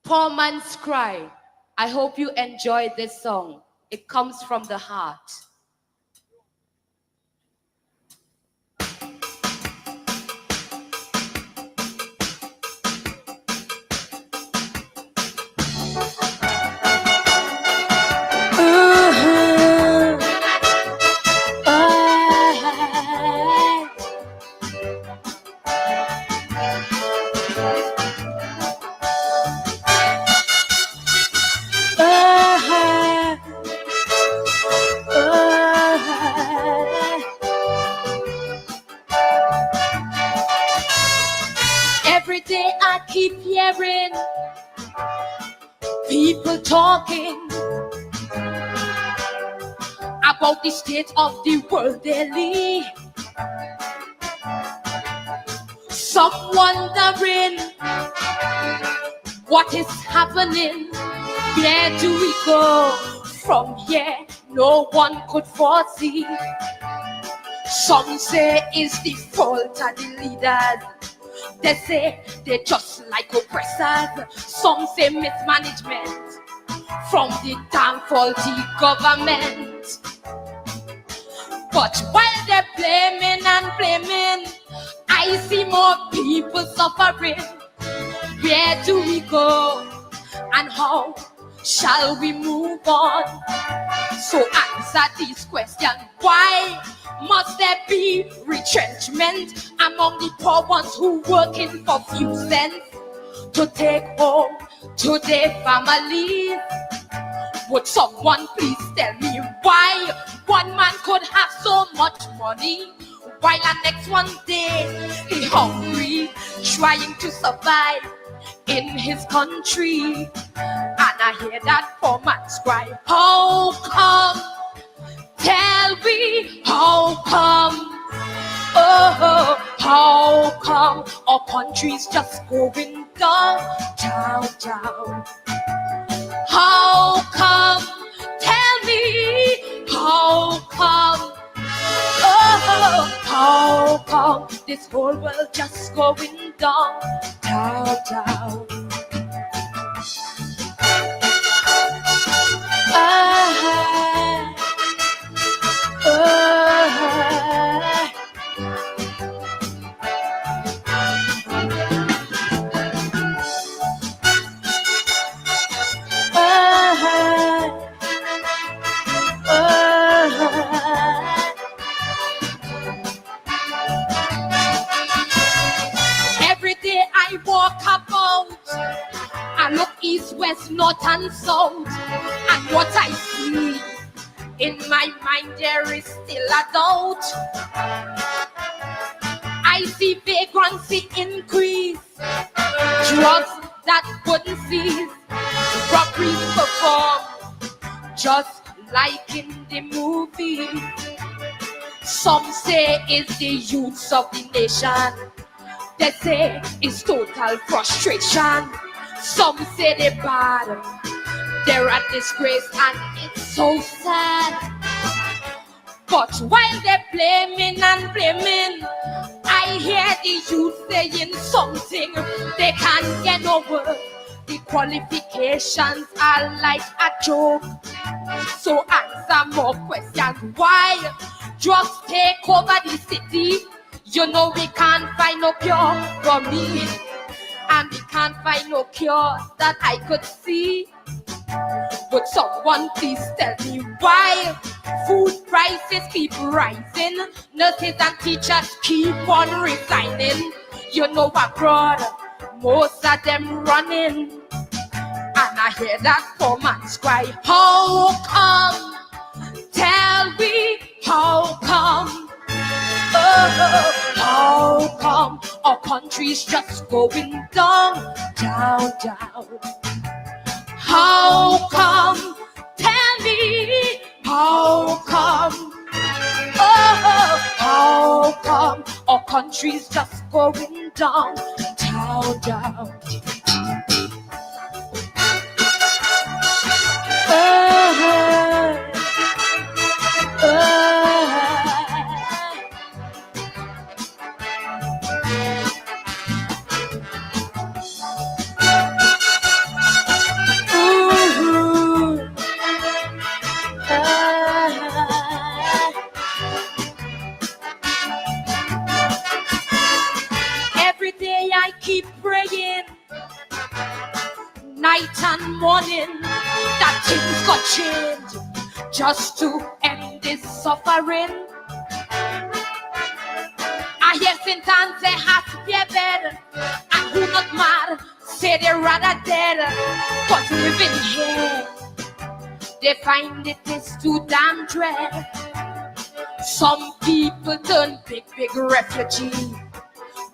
Poor Man's Cry. I hope you enjoy this song. It comes from the heart. Every day I keep hearing people talking about the state of the world daily. Some wondering what is happening. Where do we go from here? No one could foresee. Some say it's the fault of the leaders. They say they just like oppressors. Some say mismanagement from the damn faulty government. But while they're blaming and blaming, I see more people suffering. Where do we go and how shall we move on? So answer these questions. Why must there be retrenchment among the poor ones who working for few cents to take home to their families? Would someone please tell me why one man could have so much money while the next one day he hungry, trying to survive in his country? And I hear that poor man's cry. How come? Tell me how come? Oh, how come our country's just going down, down, down? How come? Tell me how come? Oh, how come this whole world just going down, down, down? Every day I walk about, I look east, west, north and south, and what I see in my mind there is still a doubt. I see vagrancy increase, drugs that wouldn't cease, robberies performed just like in the movie. Some say it's the youths of the nation. They say it's total frustration. Some say they're bad, they're a disgrace, and it's so sad. But while they're blaming and blaming, I hear the youth saying something they can't get over. The qualifications are like a joke. So answer more questions. Why drugs take over the city? You know we can't find no cure for me, and we can't find no cure that I could see. Would someone please tell me why food prices keep rising, nurses and teachers keep on resigning? You know abroad, most of them running, and I hear that poor man's cry. How come? Tell me how come? Oh, how come our country's just going down, down, down? How come? Tell me how come? Oh, how come our country's just going down, down, down? praying night and morning that things got changed just to end this suffering. I hear Satan say has to be a bed, and who not mad say they rather dead. But living here, they find it is too damn dread. Some people turn big refugee.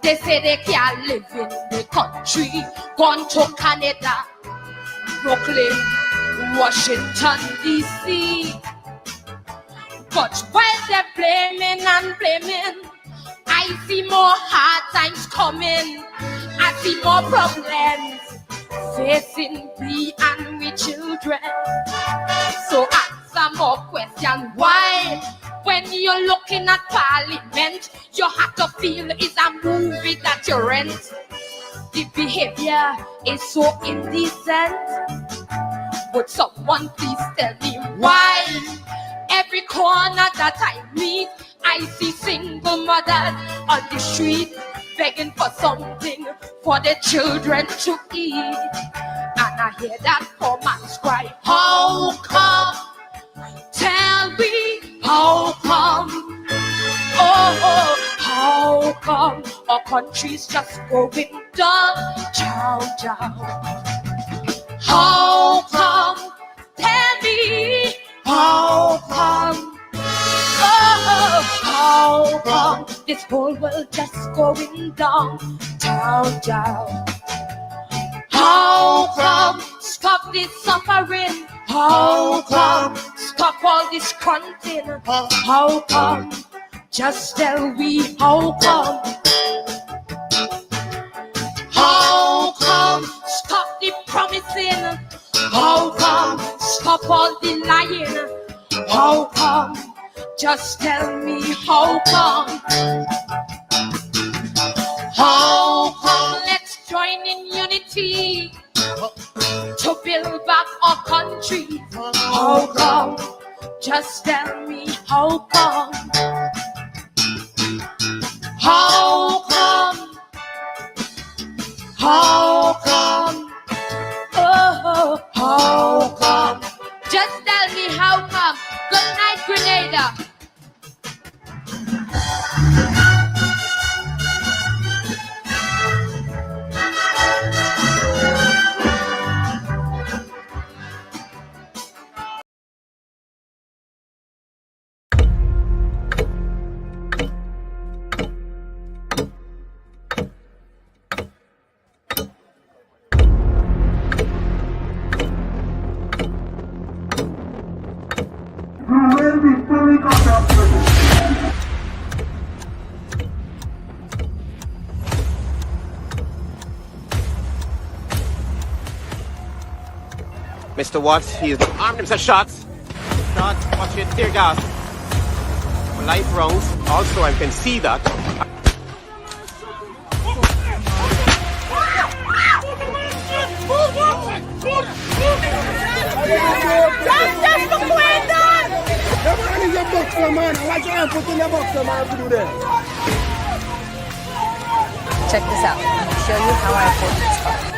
They say they can't live in the country. Gone to Canada, Brooklyn, Washington, D.C. But while they're blaming and blaming, I see more hard times coming. I see more problems facing me and we children. So answer more questions. Why? When you're looking at Parliament, you have to feel it's a movie that you rent. The behavior is so indecent. Would someone please tell me why? Every corner that I meet, I see single mothers on the street begging for something for their children to eat. And I hear that poor man's cry, how come? Tell me, how come? Oh, how come our country's just going down? Chow, chow. How come? Tell me, how come? Oh, how come this whole world just going down? Chow, chow. How come? Stop this suffering. How come? Stop all this grunting. How come? Just tell me how come? How come? Stop the promising. How come? Stop all the lying. How come? Just tell me how come? How come? Let's join in unity to build back our country. How come? Just tell me how come? How come? How come? Oh, how come? Just tell me how come. Good night, Grenada. Mr. Watts, he has armed himself shots. Shots, watch it, tear gas. Light rounds. Also, I can see that. Check this out. I'm going to show you how I afford this car.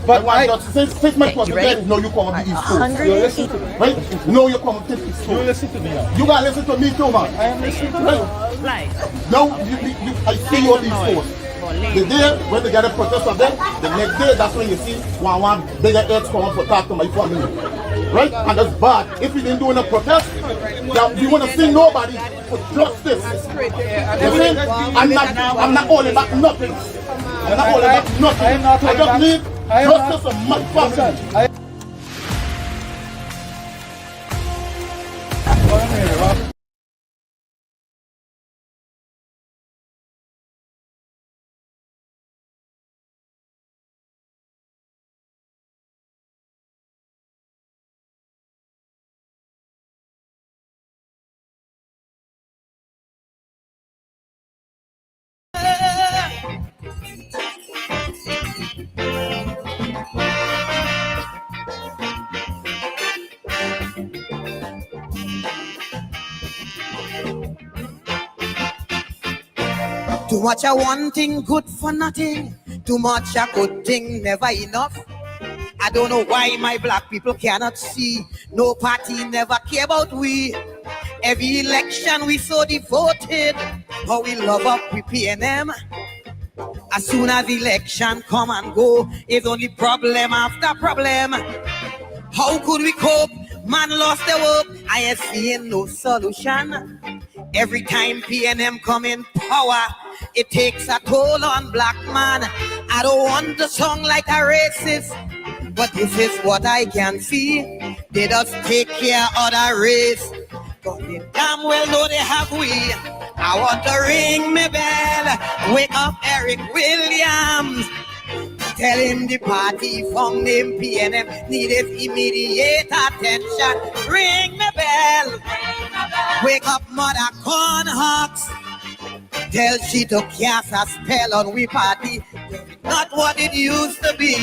But since my question, ready? no, you come on the East Coast. 100 Right? No, you come on the East Coast. You listen to me now. You gotta listen to me too, man. I am listening to you. Like, No, I see you on the East Coast. The day when they get a protest of them, the next day, that's when you see one bigger heads come up to talk to my family. Right? And that's bad. If we didn't do a protest, we want to see nobody for justice. You see? I'm not holding back nothing. I'm not holding back nothing. I just need justice for my family. To watch a one thing good for nothing. Too much a good thing, never enough. I don't know why my black people cannot see. No party never care about we. Every election we so devoted. How we love up with PNM. As soon as election come and go, it's only problem after problem. How could we cope? Man lost their hope. I ain't seeing no solution. Every time PNM come in power, it takes a toll on black man. I don't want to sound like a racist, but this is what I can see. They just take care of the race, but they damn well know they have we. I want to ring my bell, wake up Eric Williams. Tell him the party from name PNM needed immediate attention. Ring my bell, wake up Mother Cornhucks. Tell she to cast a spell on we party, not what it used to be.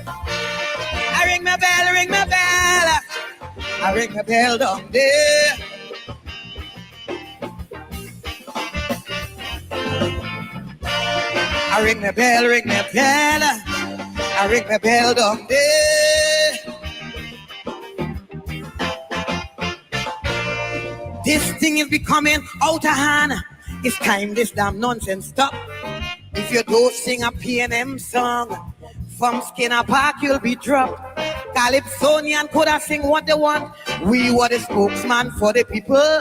I ring my bell, ring my bell. I ring my bell down there. I ring my bell, ring my bell. I ring my bell down there. This thing is becoming out of hand. It's time this damn nonsense stop. If you don't sing a PNM song, from Skinner Park you'll be dropped. Calypsonian could have sing what they want. We were the spokesman for the people.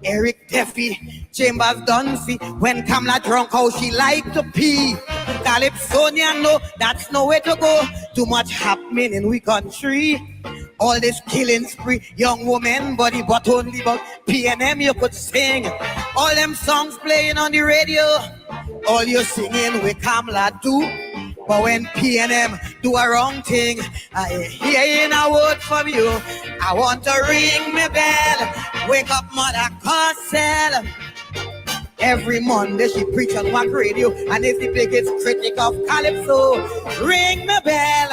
Eric Duffy, Chambers Dunphy. When Kamala drunk, how she like to pee. Calypsonian know that's no way to go. Too much happening in we country. All this killing spree, young woman body, but only about PNM you could sing. All them songs playing on the radio, all you singing with Kamala do. But when PNM do a wrong thing, I hear a word from you. I want to ring my bell, wake up Mother Cosell. Every Monday she preach on Wack Radio and is the biggest critic of Calypso. Ring my bell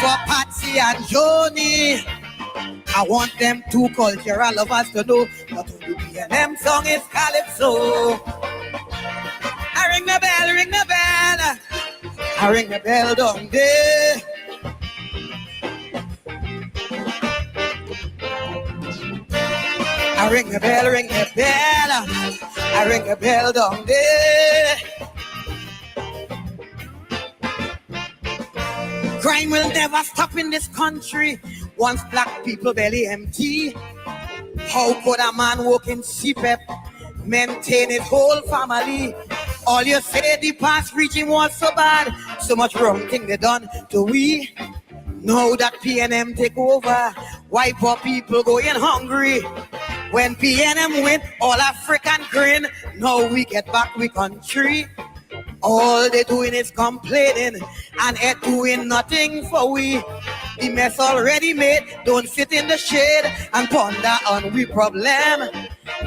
for Patsy and Joni. I want them two cultural lovers to know that only PNM song is Calypso. I ring my bell, ring my bell. I ring the bell down there. I ring the bell, ring the bell. I ring the bell down there. Crime will never stop in this country once black people belly empty. How could a man walk in CPEP, maintain his whole family? All you say the past regime was so bad, so much wrong thing they done to we. Now that PNM take over, why poor people going hungry? When PNM win, all African grin. Now we get back we country. All they doing is complaining and it doing nothing for we. The mess already made, don't sit in the shade and ponder on we problem.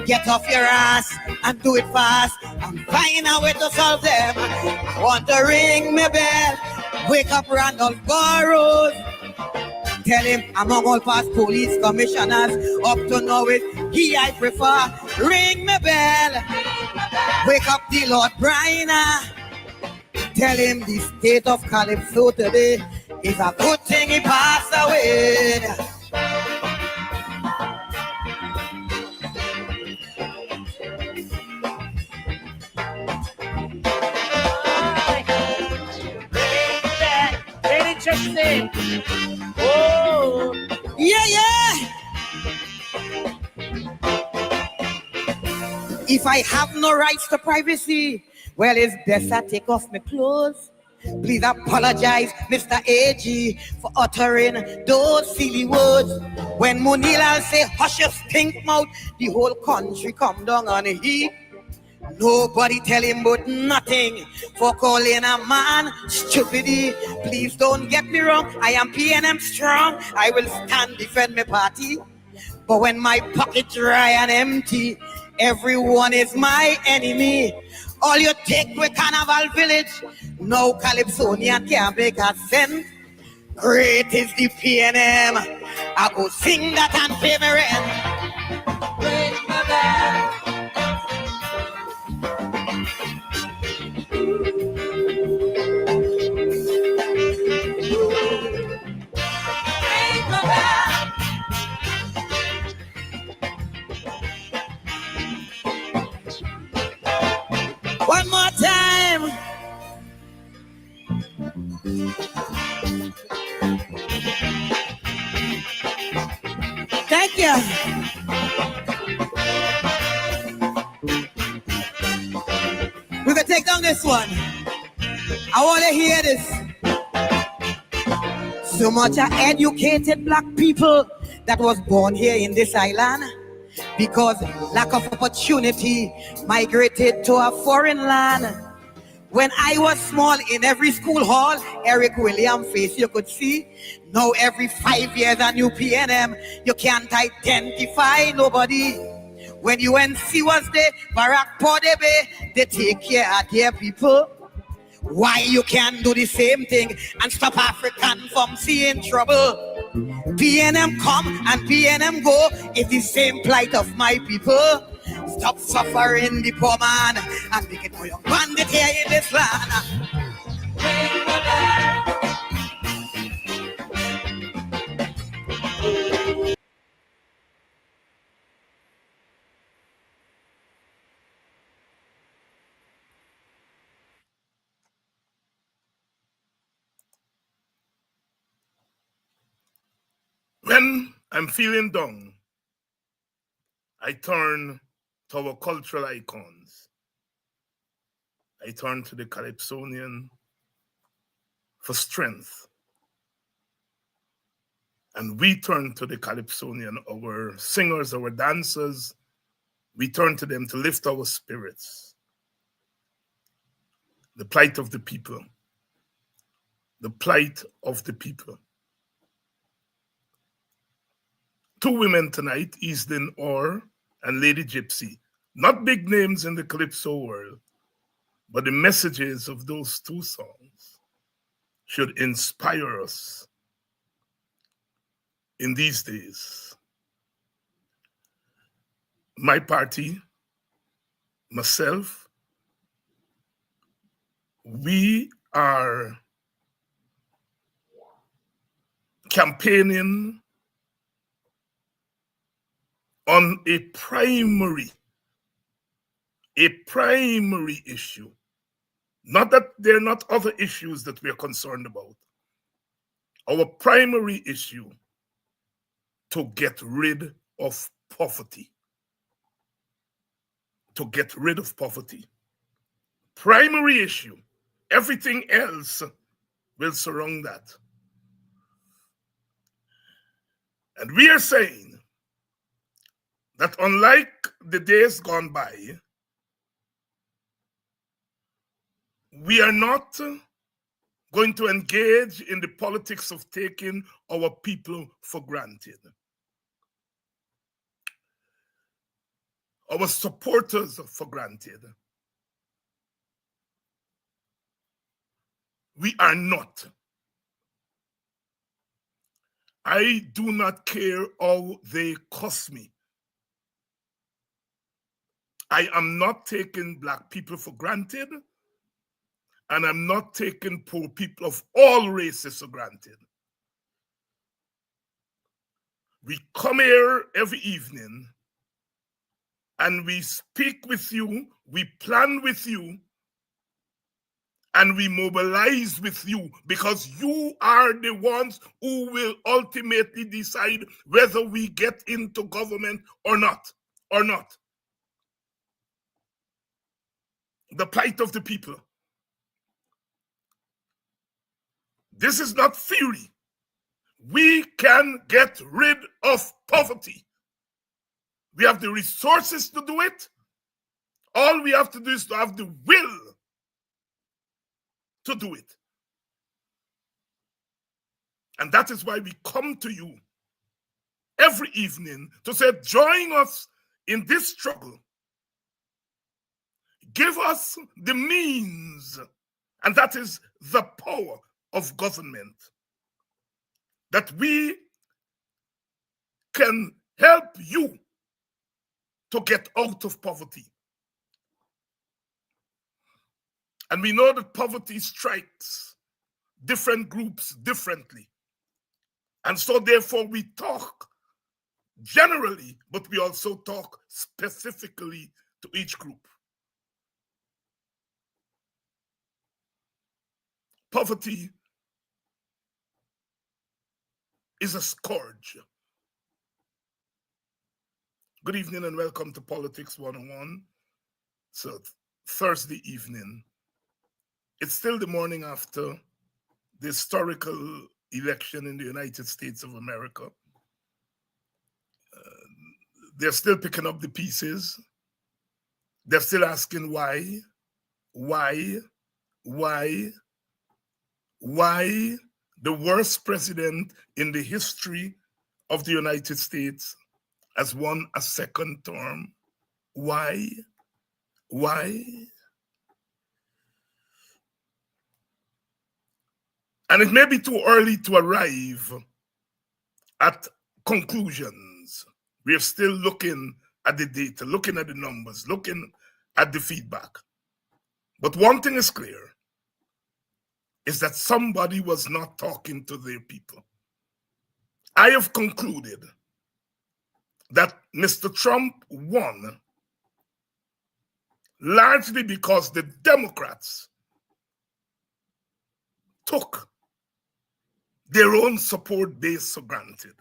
Get off your ass and do it fast and find a way to solve them. I want to ring my bell, wake up Randolph Burrows. Tell him among all past police commissioners, up to now it he I prefer. Ring my bell, wake up the Lord Bryna. Tell him the state of Calypso today is a good thing he passed away. Very interesting. Oh, Yeah. If I have no rights to privacy, well, it's best I take off my clothes. Please apologize, Mr. AG, for uttering those silly words. When Munilal say, hush your stink mouth, the whole country come down on a heap. Nobody tell him but nothing for calling a man stupidity. Please don't get me wrong, I am PNM strong. I will stand defend my party. But when my pocket dry and empty, everyone is my enemy. All you take with Carnival Village, no Calypsonian can't make a cent. Great is the PNM, I go sing that and pay my rent. Ring my bell. Thank you. We're gonna take down this one. I wanna hear this. So much are educated black people that was born here in this island, because lack of opportunity migrated to a foreign land. When I was small, in every school hall, Eric Williams face you could see. Now every 5 years a new PNM, you can't identify nobody. When UNC was there, Barack Podebe, they take care of their people. Why you can't do the same thing and stop African from seeing trouble? PNM come and PNM go, it's the same plight of my people. Stop suffering the poor man and make it more young bandit here in this land. When I'm feeling down, I turn to our cultural icons. I turn to the Calypsonian for strength. And we turn to the Calypsonian, our singers, our dancers. We turn to them to lift our spirits. The plight of the people. The plight of the people. Two women tonight, Easton Orr and Lady Gypsy. Not big names in the Calypso world, but the messages of those two songs should inspire us in these days. My party, myself, we are campaigning on a primary issue. Not that there are not other issues that we are concerned about. Our primary issue, to get rid of poverty. To get rid of poverty. Primary issue. Everything else will surround that. And we are saying that unlike the days gone by, we are not going to engage in the politics of taking our people for granted. Our supporters for granted. We are not. I do not care how they cost me. I am not taking black people for granted, and I'm not taking poor people of all races for granted. We come here every evening and we speak with you, we plan with you, and we mobilize with you, because you are the ones who will ultimately decide whether we get into government or not. The plight of the people. This is not theory. We can get rid of poverty. We have the resources to do it. All we have to do is to have the will to do it. And that is why we come to you every evening to say, join us in this struggle. Give us the means, and that is the power of government, that we can help you to get out of poverty. And we know that poverty strikes different groups differently. And so therefore we talk generally, but we also talk specifically to each group. poverty is a scourge. Good evening and welcome to Politics 101. So Thursday evening. It's still the morning after the historical election in the United States of America. They're still picking up the pieces. They're still asking why the worst president in the history of the United States has won a second term. Why? And it may be too early to arrive at conclusions. We are still looking at the data, looking at the numbers, looking at the feedback. But one thing is clear, is that somebody was not talking to their people. I have concluded that Mr. Trump won largely because the Democrats took their own support base for granted.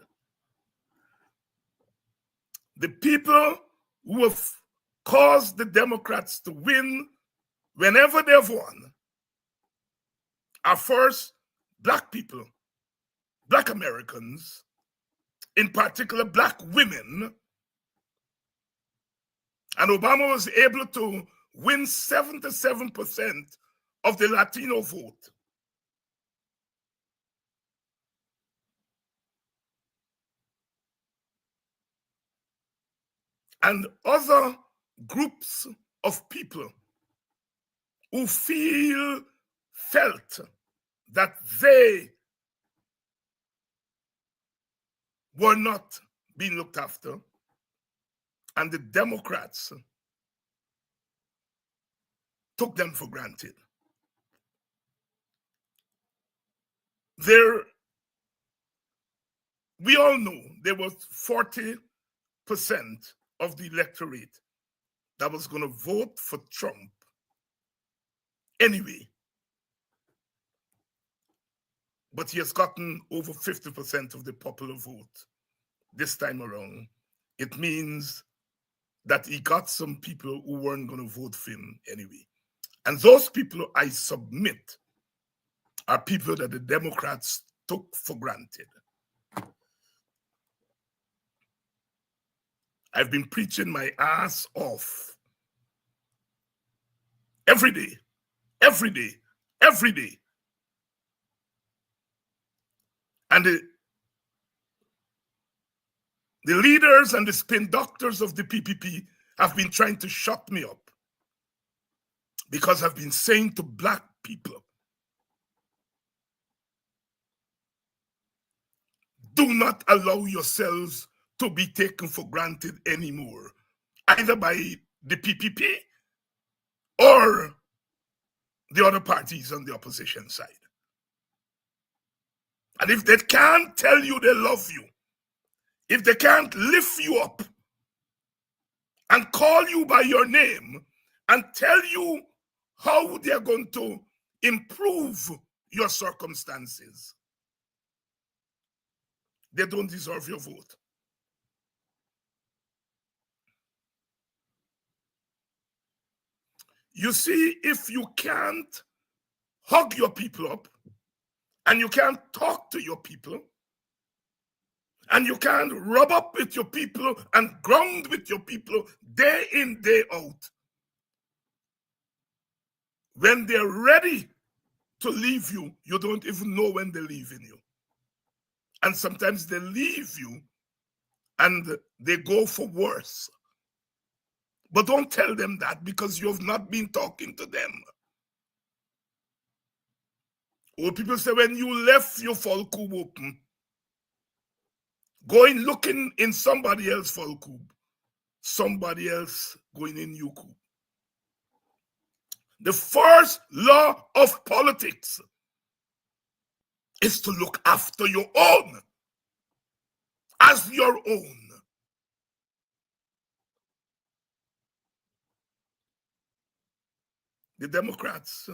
The people who have caused the Democrats to win whenever they've won are first Black people, Black Americans, in particular Black women. And Obama was able to win 77% of the Latino vote. And other groups of people who felt that they were not being looked after, and the Democrats took them for granted. We all know there was 40% of the electorate that was going to vote for Trump anyway. But he has gotten over 50% of the popular vote this time around. It means that he got some people who weren't going to vote for him anyway. And those people, I submit, are people that the Democrats took for granted. I've been preaching my ass off every day. And the leaders and the spin doctors of the PPP have been trying to shut me up because I've been saying to Black people, do not allow yourselves to be taken for granted anymore, either by the PPP or the other parties on the opposition side. And if they can't tell you they love you, if they can't lift you up and call you by your name and tell you how they're going to improve your circumstances, they don't deserve your vote. You see, if you can't hug your people up, and you can't talk to your people, and you can't rub up with your people and ground with your people day in, day out, when they're ready to leave you, you don't even know when they're leaving you. And sometimes they leave you and they go for worse. But don't tell them that because you have not been talking to them. Old people say when you left your Falcube open, going looking in somebody else's Falcube, somebody else going in your coop. The first law of politics is to look after your own as your own. The Democrats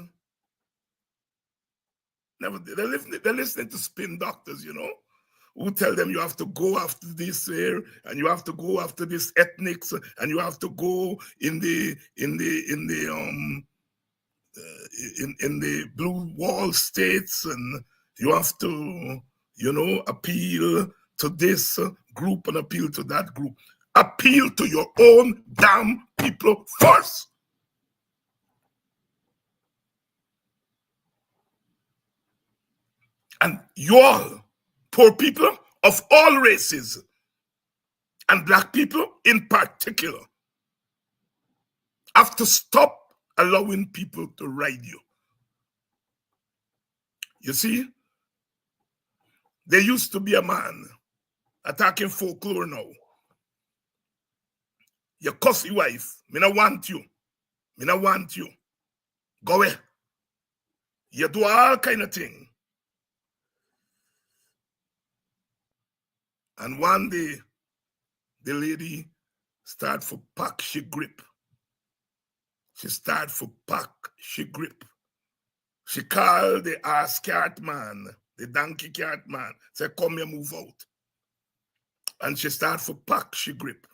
Never did. They're listening to spin doctors, you know, who tell them you have to go after this here, and you have to go after this ethnics, and you have to go in the blue wall states, and you have to, you know, appeal to this group and appeal to that group. Appeal to your own damn people first. And you all, poor people of all races, and black people in particular, have to stop allowing people to ride you. You see, there used to be a man attacking folklore now. You cuss your wife, me not want you. Me not want you. Go away. You do all kind of thing. And one day, the lady start for pack she grip. She start for pack she grip. She called the ass cart man, the donkey cart man, say, come here, move out. And she start for pack she grip.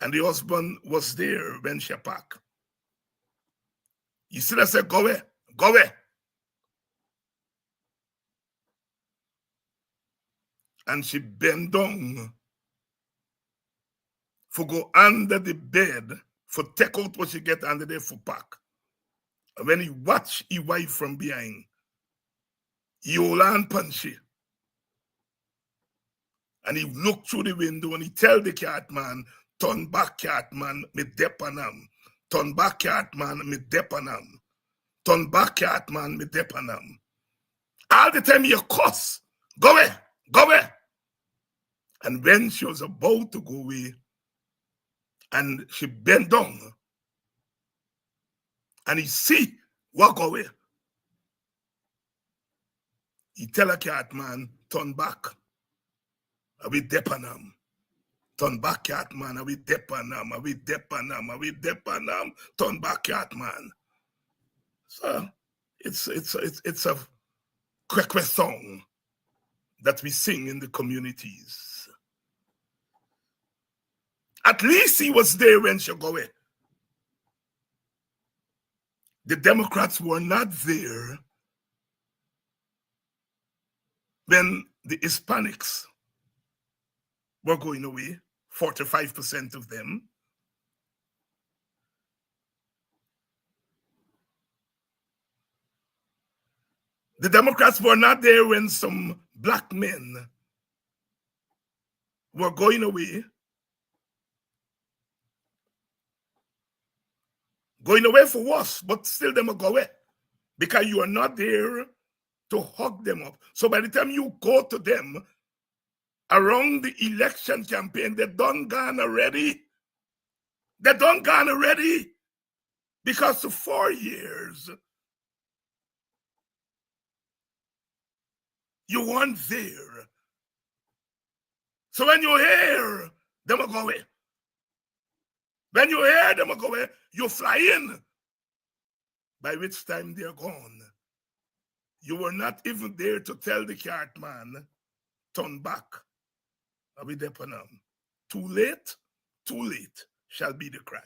And the husband was there when she pack. You see, I said, go away, go away. And she bend down for go under the bed for take out what she get under there for pack. And when he watch his wife from behind, he hold on punchy. And he look through the window and he tell the cat man, turn back, cat man, me dep on him. Turn back, cat man, me dep on him. Turn back, cat man, me dep on him. All the time you cuss, go away, go away. And when she was about to go away, and she bent down, and he see what go away. He tell a cat man, turn back. I will dep on him. Turn back, cat man. I will dep on him. I will dep on him. I will dep on him. Turn back, cat man. So it's a kwekwe song that we sing in the communities. At least he was there when she go away. The Democrats were not there when the Hispanics were going away, 45% of them. The Democrats were not there when some black men were going away. Going away for worse, but still them will go away. Because you are not there to hug them up. So by the time you go to them around the election campaign, they're done gone already. They're done gone already. Because for 4 years, you weren't there. So when you hear them will go away. When you hear them will go away, you fly in. By which time they're gone. You were not even there to tell the cart man, turn back. I'll be there upon them. Too late shall be the cry.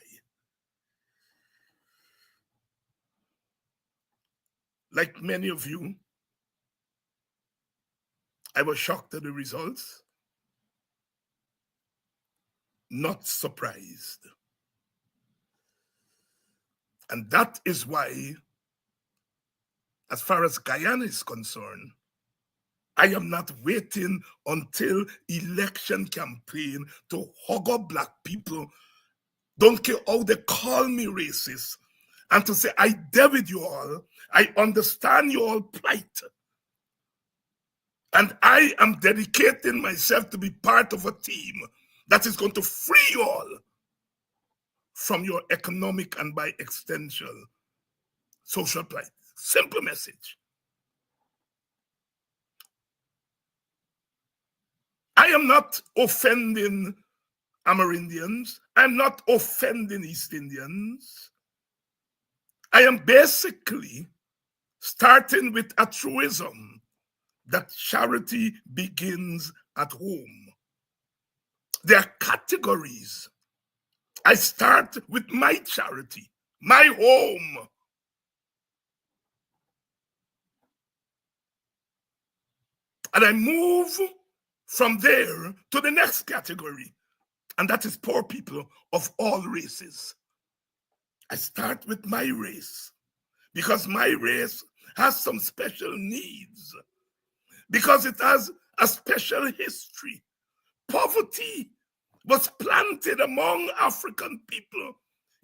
Like many of you, I was shocked at the results. Not surprised. And that is why, as far as Guyana is concerned, I am not waiting until election campaign to hug up black people. Don't care how they call me racist. And to say, I dare with you all. I understand your all plight. And I am dedicating myself to be part of a team that is going to free you all from your economic and by extension, social plight. Simple message. I am not offending Amerindians. I'm not offending East Indians. I am basically starting with a truism that charity begins at home. There are categories. I start with my charity, my home. And I move from there to the next category, and that is poor people of all races. I start with my race because my race has some special needs, because it has a special history. Poverty was planted among African people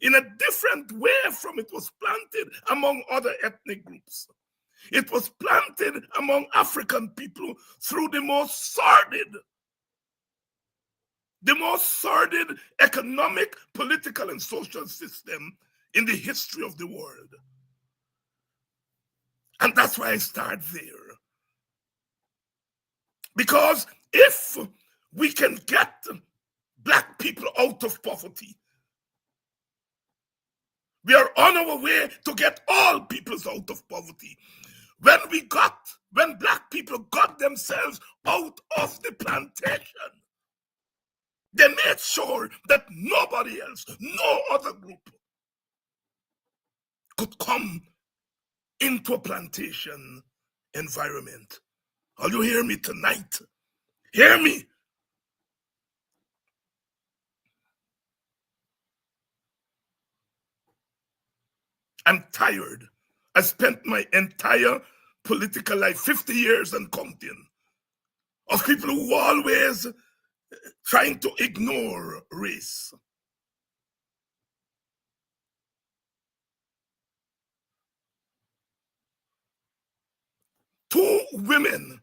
in a different way from it was planted among other ethnic groups. It was planted among African people through the most sordid economic, political, and social system in the history of the world. And that's why I start there. Because if we can get Black people out of poverty, we are on our way to get all peoples out of poverty. When Black people got themselves out of the plantation, they made sure that nobody else, no other group, could come into a plantation environment. Are you hearing me tonight? Hear me. I'm tired. I spent my entire political life, 50 years and counting, of people who were always trying to ignore race. Two women,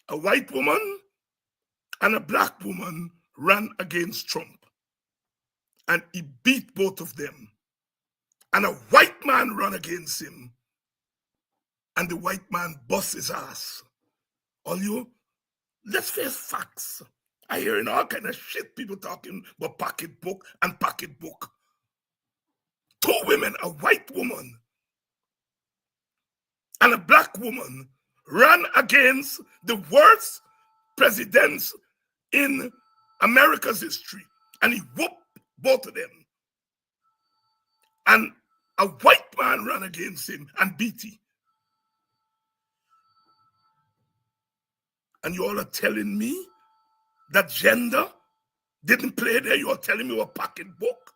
a white woman and a Black woman, ran against Trump, and he beat both of them. And a white man ran against him, and the white man bust his ass. All you, let's face facts. I hear in all kind of shit people talking about pocketbook and pocketbook. Two women, a white woman and a Black woman, ran against the worst presidents in America's history, and he whooped both of them. And a white man ran against him and beat him. And you all are telling me that gender didn't play there? You are telling me a pocketbook?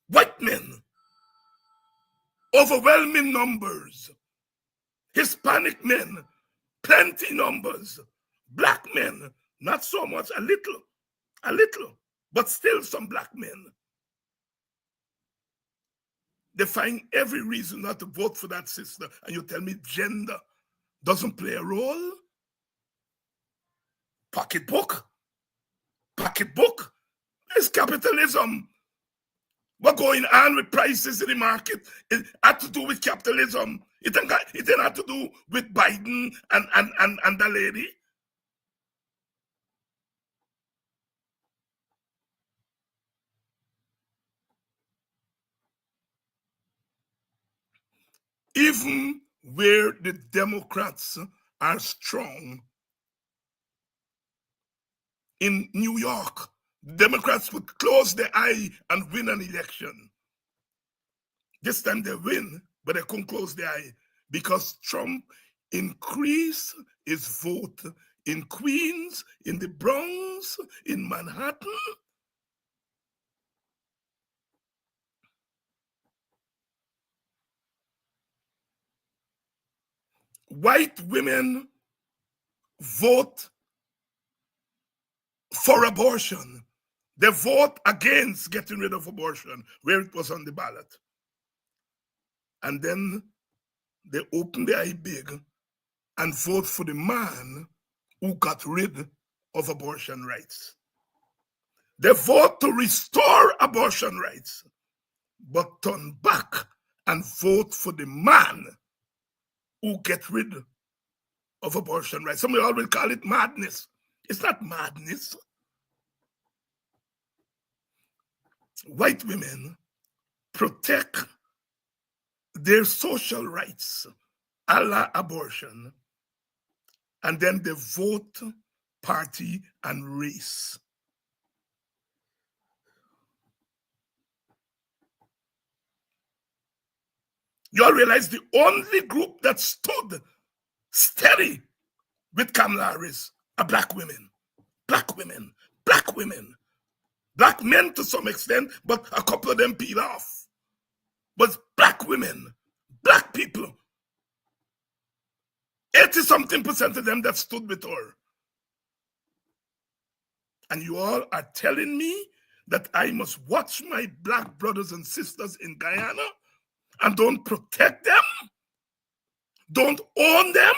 White men, overwhelming numbers. Hispanic men, plenty numbers. Black men, not so much, a little, but still some Black men. They find every reason not to vote for that sister, and you tell me gender doesn't play a role? Pocketbook? It's capitalism. What's going on with prices in the market? It had to do with capitalism. It didn't have to do with Biden and the lady. Even where the Democrats are strong, in New York, Democrats would close their eye and win an election. This time they win, but they couldn't close their eye because Trump increased his vote in Queens, in the Bronx, in Manhattan. White women vote for abortion. They vote against getting rid of abortion where it was on the ballot. And then they open their eye big and vote for the man who got rid of abortion rights. They vote to restore abortion rights, but turn back and vote for the man who get rid of abortion rights. Some will call it madness. It's not madness. White women protect their social rights, a la abortion, and then they vote, party, and race. You all realize the only group that stood steady with Kamala Harris are black women. Black women. Black women. Black men to some extent, but a couple of them peel off. But black women, black people, 80-something% of them that stood with her. And you all are telling me that I must watch my black brothers and sisters in Guyana and don't protect them? Don't own them?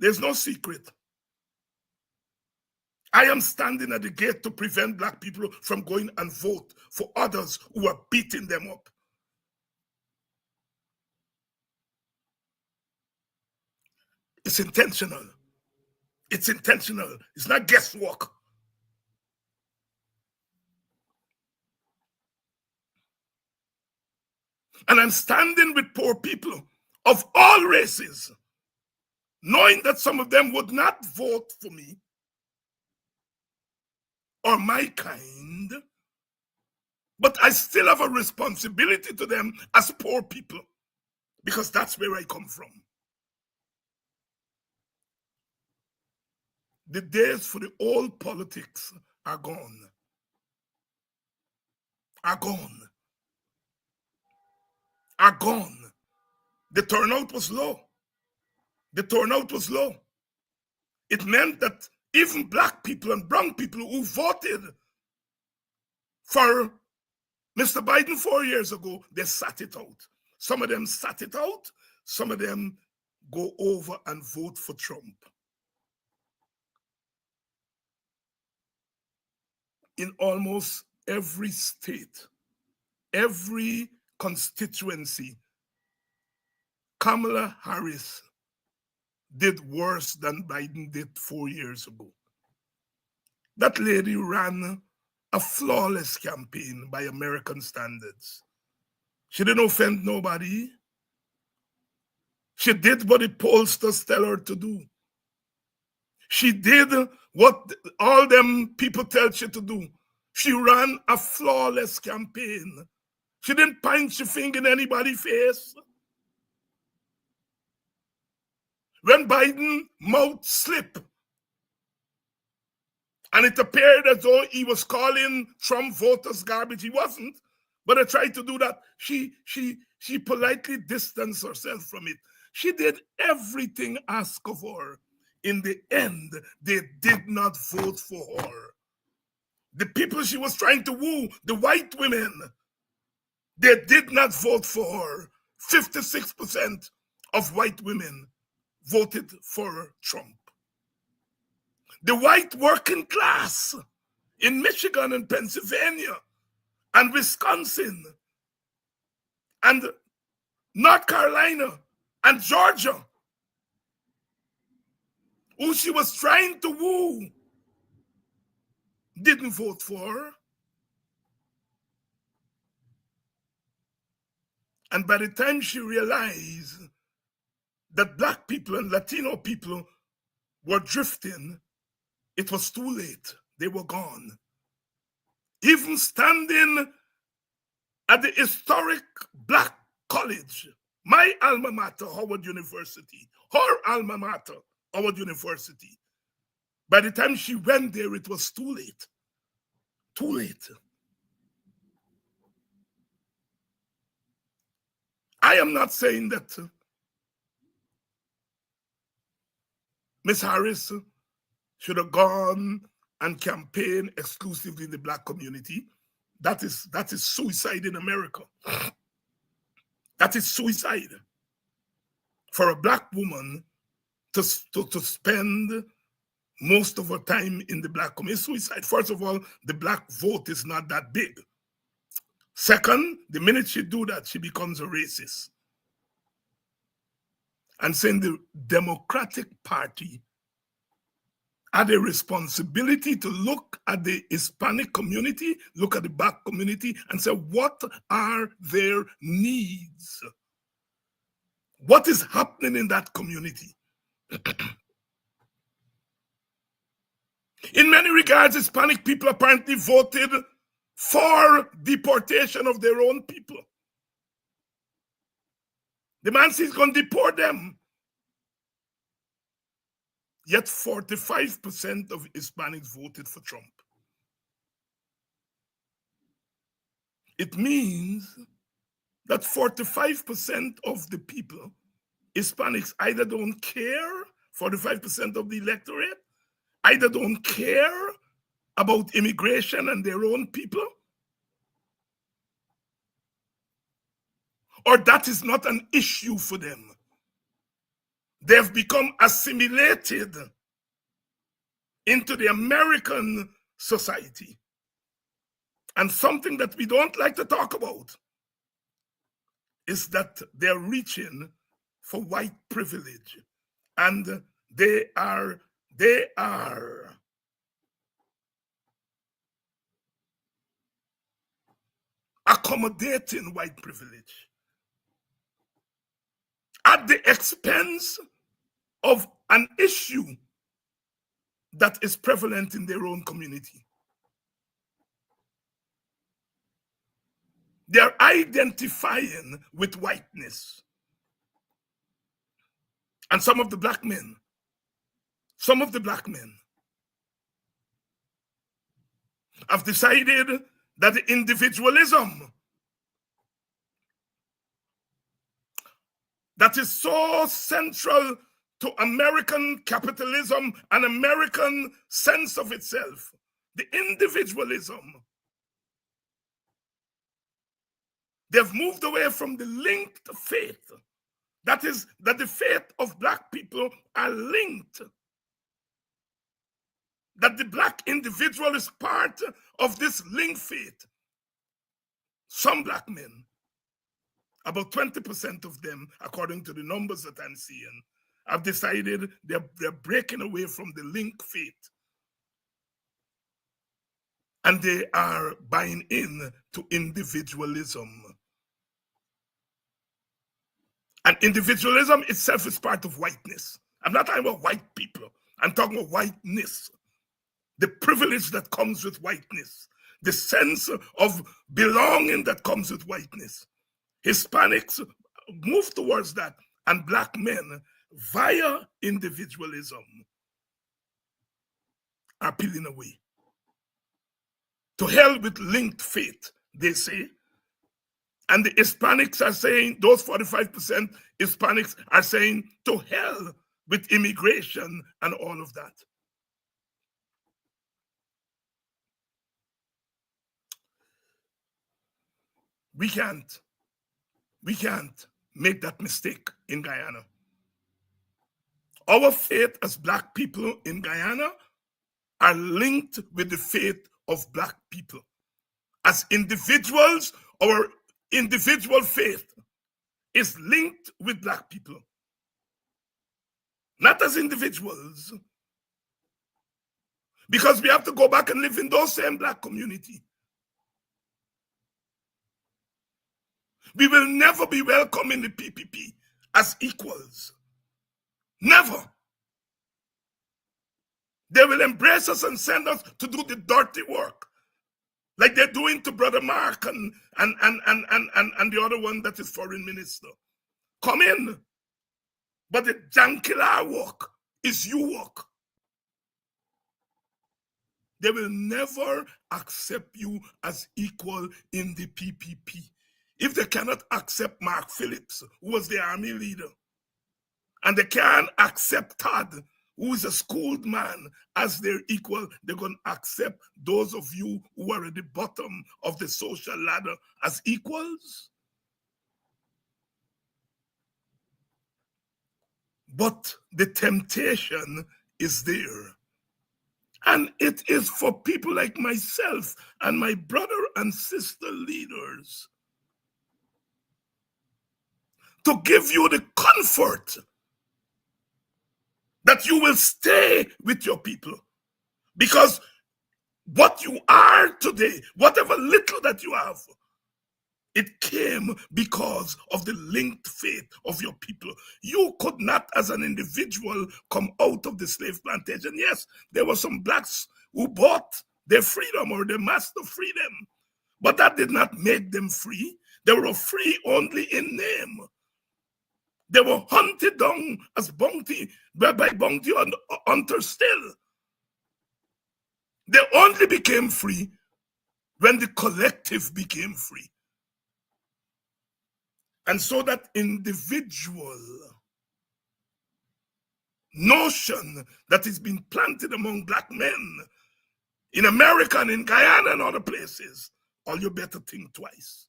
There's no secret. I am standing at the gate to prevent black people from going and vote for others who are beating them up. It's intentional. It's intentional. It's not guesswork. And I'm standing with poor people of all races, knowing that some of them would not vote for me or my kind, but I still have a responsibility to them as poor people, because that's where I come from. The days for the old politics are gone. Are gone. Are gone. The turnout was low. The turnout was low. It meant that even black people and brown people who voted for Mr. Biden 4 years ago, they sat it out. Some of them sat it out. Some of them go over and vote for Trump. In almost every state, every constituency, Kamala Harris did worse than Biden did 4 years ago. That lady ran a flawless campaign by American standards. She didn't offend nobody. She did what the pollsters tell her to do. She did what all them people tell she to do. She ran a flawless campaign. She didn't punch a finger in anybody's face. When Biden mouth slipped, and it appeared as though he was calling Trump voters garbage, he wasn't. But I tried to do that. She politely distanced herself from it. She did everything asked of her. In the end, they did not vote for her. The people she was trying to woo, the white women, they did not vote for her. 56% of white women voted for Trump. The white working class in Michigan and Pennsylvania and Wisconsin and North Carolina and Georgia, who she was trying to woo, didn't vote for her. And by the time she realized that black people and Latino people were drifting, it was too late. They were gone. Even standing at the historic black college, my alma mater, Howard University, her alma mater, Howard University, by the time she went there, it was too late. Too late. I am not saying that Ms. Harris should have gone and campaigned exclusively in the black community. That is suicide in America. That is suicide. For a black woman to spend most of her time in the black community, suicide. First of all, the black vote is not that big. Second, the minute she do that, she becomes a racist. And saying the Democratic Party had a responsibility to look at the Hispanic community, look at the Black community, and say, what are their needs? What is happening in that community? In many regards, Hispanic people apparently voted for deportation of their own people. The man says he's going to deport them. Yet 45% of Hispanics voted for Trump. It means that 45% of the people, Hispanics, either don't care, 45% of the electorate, either don't care about immigration and their own people, or that is not an issue for them. They've become assimilated into the American society. And something that we don't like to talk about is that they're reaching for white privilege. And they are accommodating white privilege at the expense of an issue that is prevalent in their own community. They're identifying with whiteness. And some of the black men have decided that the individualism that is so central to American capitalism and American sense of itself, the individualism, they've moved away from the linked faith. That is, that the faith of black people are linked. That the black individual is part of this linked faith. Some black men, about 20% of them, according to the numbers that I'm seeing, have decided they're breaking away from the linked faith. And they are buying in to individualism. And individualism itself is part of whiteness. I'm not talking about white people. I'm talking about whiteness. The privilege that comes with whiteness. The sense of belonging that comes with whiteness. Hispanics move towards that. And black men, via individualism, are peeling away. To hell with linked faith, they say. And the Hispanics are saying, those 45% Hispanics are saying, to hell with immigration and all of that. We can't make that mistake in Guyana. Our faith as black people in Guyana are linked with the faith of black people. As individuals, our individual faith is linked with black people. Not as individuals. Because we have to go back and live in those same black community. We will never be welcome in the PPP as equals. Never. They will embrace us and send us to do the dirty work. Like they're doing to Brother Mark and the other one that is foreign minister. Come in. But the Jankila work is you work. They will never accept you as equal in the PPP. If they cannot accept Mark Phillips, who was the army leader, and they can't accept Todd, who is a schooled man, as their equal, they're going to accept those of you who are at the bottom of the social ladder as equals? But the temptation is there. And it is for people like myself and my brother and sister leaders to give you the comfort that you will stay with your people. Because what you are today, whatever little that you have, it came because of the linked faith of your people. You could not, as an individual, come out of the slave plantation. Yes, there were some blacks who bought their freedom or their master freedom, but that did not make them free. They were free only in name. They were hunted down as bounty by bounty hunters still. They only became free when the collective became free. And so that individual notion that is being planted among black men in America and in Guyana and other places, all you better think twice.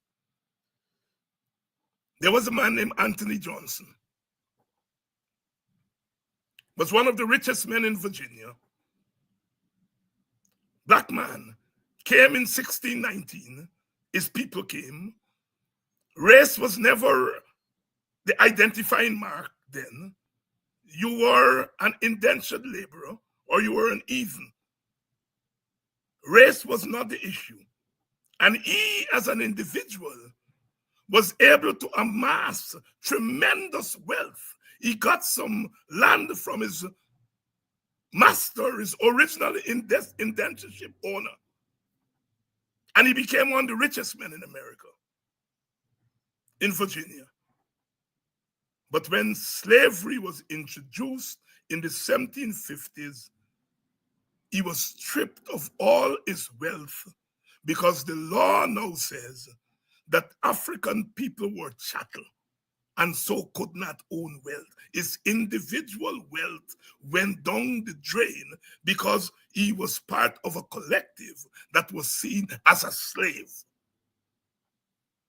There was a man named Anthony Johnson. Was one of the richest men in Virginia. Black man, came in 1619. His people came. Race was never the identifying mark then. You were an indentured laborer or you were an heathen. Race was not the issue. And he, as an individual, was able to amass tremendous wealth. He got some land from his master, his original indentureship owner. And he became one of the richest men in America, in Virginia. But when slavery was introduced in the 1750s, he was stripped of all his wealth because the law now says that African people were chattel and so could not own wealth. His individual wealth went down the drain because he was part of a collective that was seen as a slave.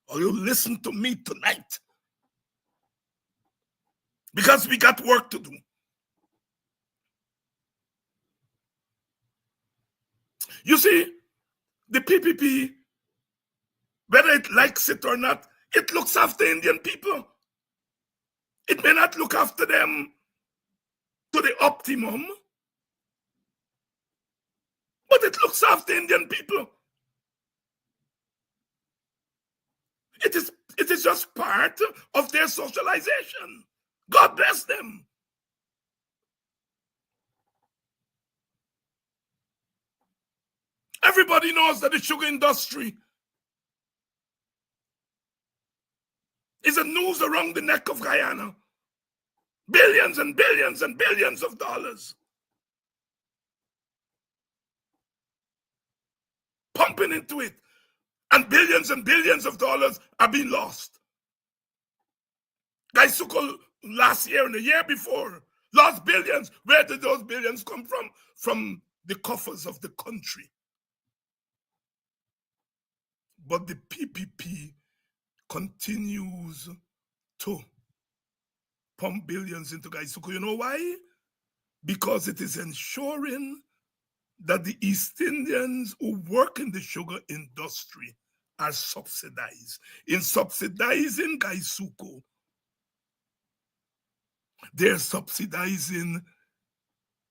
Or you listen to me tonight, because we got work to do. You see, the PPP, whether it likes it or not, it looks after Indian people. It may not look after them to the optimum, but it looks after Indian people. It is just part of their socialization. God bless them. Everybody knows that the sugar industry is a noose around the neck of Guyana. Billions and billions and billions of dollars pumping into it, and billions of dollars are being lost. Gaisuko last year and the year before lost billions. Where did those billions come from? From the coffers of the country. But the PPP continues to pump billions into Gaisuko. You know why? Because it is ensuring that the East Indians who work in the sugar industry are subsidized. In subsidizing Gaisuko, they're subsidizing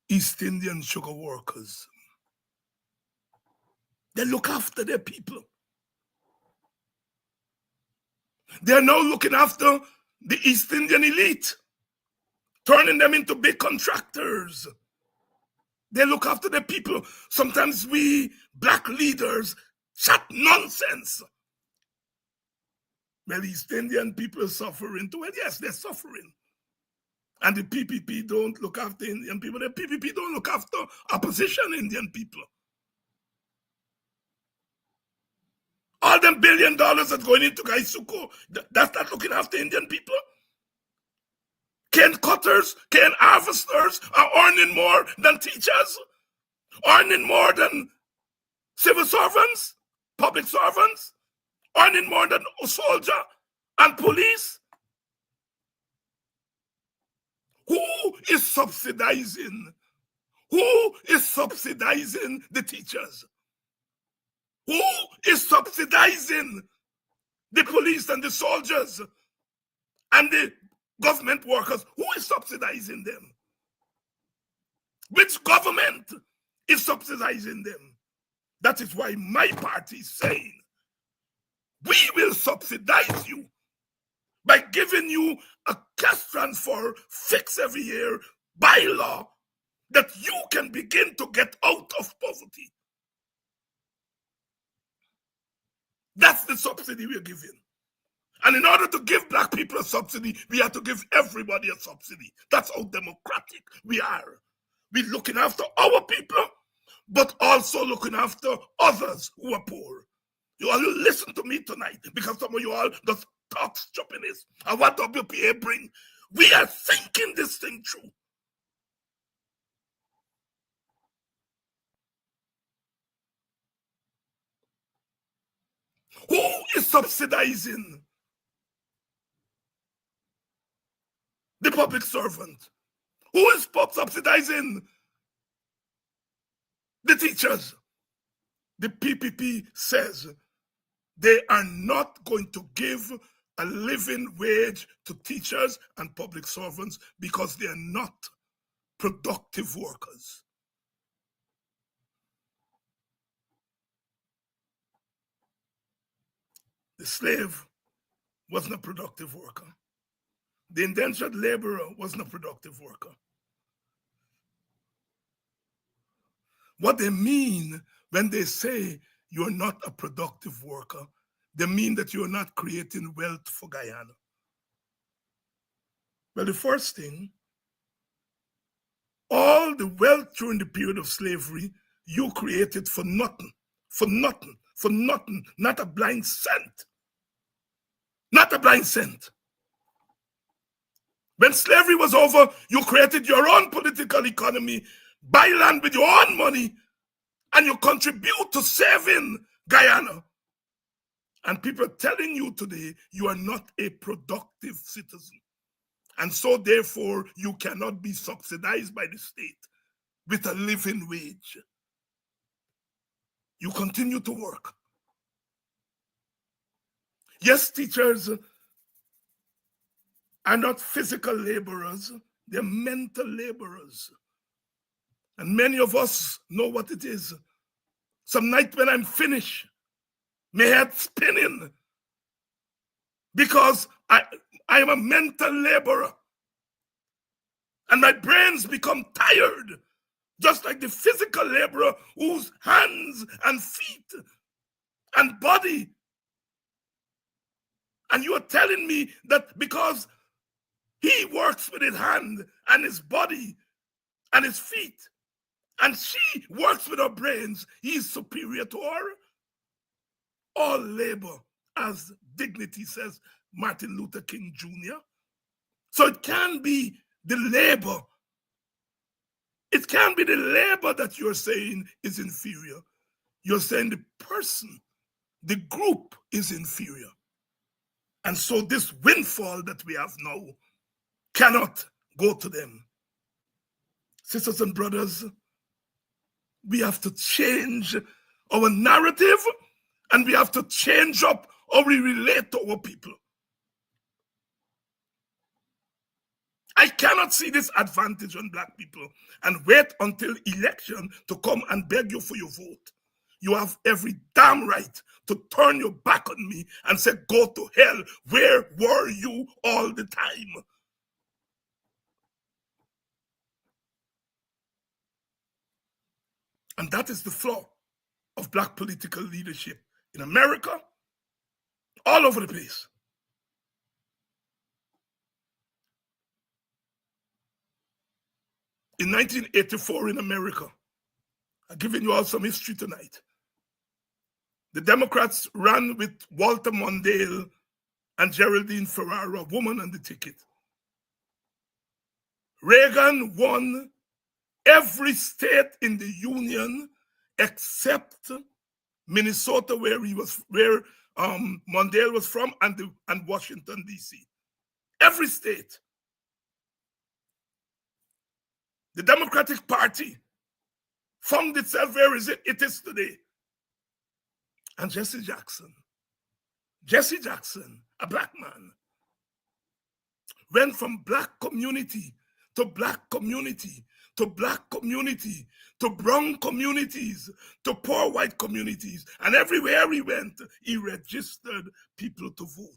East Indian sugar workers. They look after their people. They're now looking after the East Indian elite, turning them into big contractors. They look after the people. Sometimes we black leaders chat nonsense. Well, East Indian people are suffering too. Well, yes, they're suffering. And the PPP don't look after Indian people. The PPP don't look after opposition Indian people. All them $1 billion that's going into Gaisuko, that's not looking after Indian people. Cane cutters, cane harvesters are earning more than teachers, earning more than civil servants, public servants, earning more than a soldier and police. Who is subsidizing? Who is subsidizing the teachers? Who is subsidizing the police and the soldiers and the government workers? Who is subsidizing them? Which government is subsidizing them. That is why my party is saying, we will subsidize you by giving you a cash transfer fixed every year by law that you can begin to get out of poverty. That's the subsidy we're giving. And in order to give black people a subsidy, we have to give everybody a subsidy. That's how democratic we are. We're looking after our people, but also looking after others who are poor. You all listen to me tonight, because some of you all just talk stupidness. And what WPA bring, we are thinking this thing through. Who is subsidizing the public servant? Who is subsidizing the teachers? The PPP says they are not going to give a living wage to teachers and public servants because they are not productive workers. The slave wasn't a productive worker. The indentured laborer wasn't a productive worker. What they mean when they say you're not a productive worker, they mean that you're not creating wealth for Guyana. Well, the first thing, all the wealth during the period of slavery, you created for nothing, not a blind cent. Not a blind cent. When slavery was over, you created your own political economy, buy land with your own money, and you contribute to saving Guyana. And people are telling you today, you are not a productive citizen. And so therefore, you cannot be subsidized by the state with a living wage. You continue to work. Yes, teachers are not physical laborers, they're mental laborers. And many of us know what it is. Some night when I'm finished, my head spinning, because I am a mental laborer. And my brains become tired, just like the physical laborer whose hands and feet and body. And you are telling me that because he works with his hand and his body and his feet, and she works with her brains, he is superior to her? All labor has dignity, says Martin Luther King Jr. So it can be the labor. It can be the labor that you're saying is inferior. You're saying the person, the group is inferior. And so this windfall that we have now cannot go to them. Sisters and brothers, we have to change our narrative, and we have to change up how we relate to our people. I cannot see this advantage on black people and wait until election to come and beg you for your vote. You have every damn right to turn your back on me and say, go to hell. Where were you all the time? And that is the flaw of black political leadership in America, all over the place. In 1984 in America, I'm giving you all some history tonight. The Democrats ran with Walter Mondale and Geraldine Ferraro, a woman on the ticket. Reagan won every state in the Union except Minnesota, where Mondale was from, and Washington, D.C. Every state. The Democratic Party found itself where it is today. And Jesse Jackson, a black man, went from black community to black community to black community, to brown communities, to poor white communities. And everywhere he went, he registered people to vote.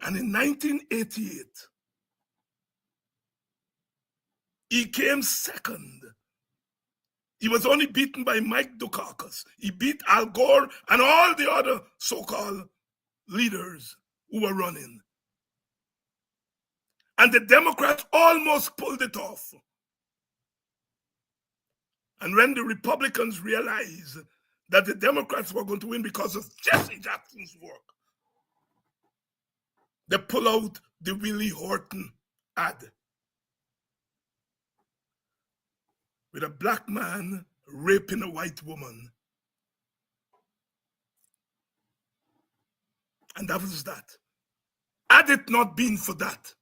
And in 1988, he came second. He was only beaten by Mike Dukakis. He beat Al Gore and all the other so-called leaders who were running. And the Democrats almost pulled it off. And when the Republicans realized that the Democrats were going to win because of Jesse Jackson's work, they pull out the Willie Horton ad with a black man raping a white woman. And that was that. Had it not been for that,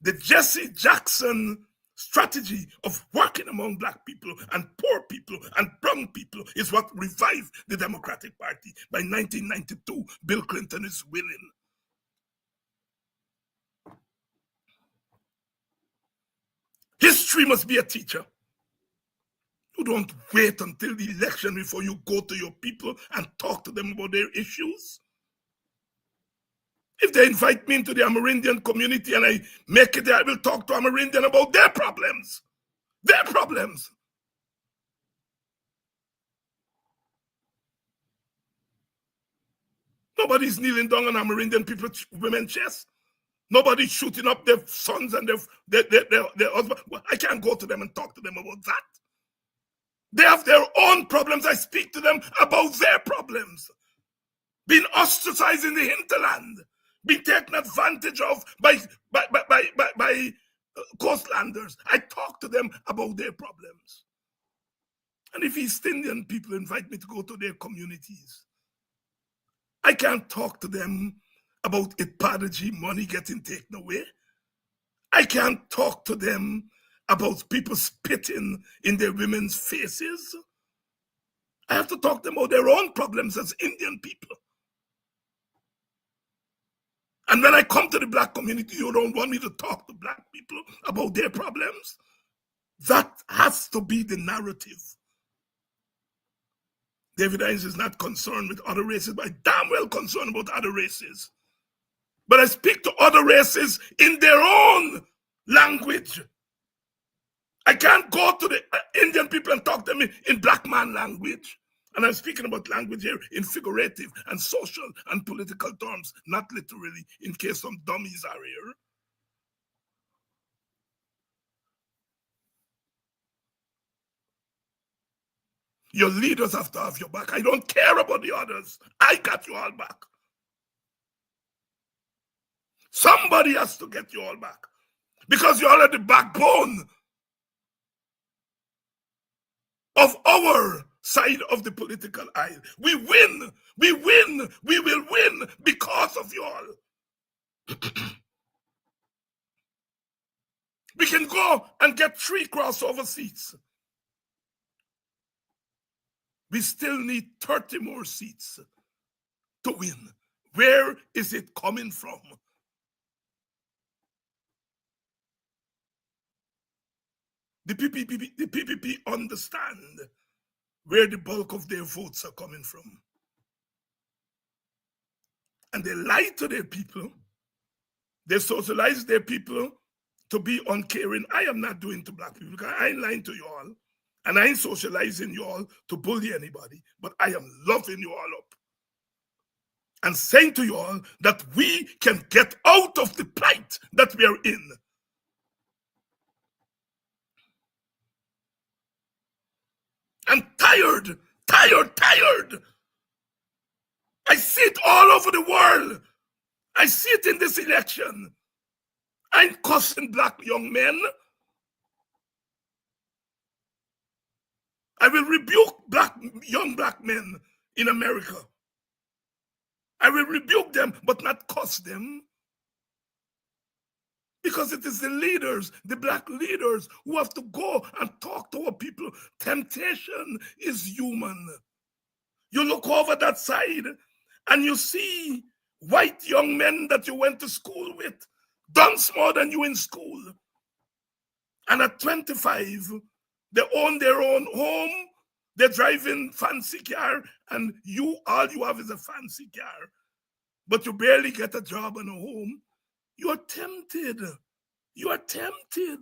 the Jesse Jackson strategy of working among black people and poor people and brown people is what revived the Democratic Party. By 1992, Bill Clinton is winning. History must be a teacher. You don't wait until the election before you go to your people and talk to them about their issues. If they invite me into the Amerindian community and I make it there, I will talk to Amerindian about their problems. Their problems. Nobody's kneeling down on Amerindian people's women's chest. Nobody's shooting up their sons and their husbands. Well, I can't go to them and talk to them about that. They have their own problems. I speak to them about their problems. Being ostracized in the hinterland, being taken advantage of by coastlanders. I talk to them about their problems. And if East Indian people invite me to go to their communities, I can't talk to them about Ipadaji money getting taken away. I can't talk to them about people spitting in their women's faces. I have to talk to them about their own problems as Indian people. And when I come to the black community, you don't want me to talk to black people about their problems? That has to be the narrative. David Hines is not concerned with other races, but I'm damn well concerned about other races. But I speak to other races in their own language. I can't go to the Indian people and talk to them in black man language. And I'm speaking about language here in figurative and social and political terms, not literally, in case some dummies are here. Your leaders have to have your back. I don't care about the others. I got you all back. Somebody has to get you all back. Because you're all at the backbone of our side of the political aisle. We win. We win. We will win because of you all. We can go and get 3 crossover seats. We still need 30 more seats to win. Where is it coming from? The PPP understand where the bulk of their votes are coming from. And they lie to their people. They socialize their people to be uncaring. I am not doing to black people because I ain't lying to you all. And I ain't socializing you all to bully anybody. But I am loving you all up. And saying to you all that we can get out of the plight that we are in. I'm tired. I see it all over the world. I see it in this election. I'm cussing black young men. I will rebuke young black men in America. I will rebuke them, but not cuss them. Because it is the leaders, the black leaders, who have to go and talk to our people. Temptation is human. You look over that side and you see white young men that you went to school with, done more than you in school. And at 25, they own their own home, they're driving fancy car, and all you have is a fancy car, but you barely get a job and a home. You are tempted. You are tempted.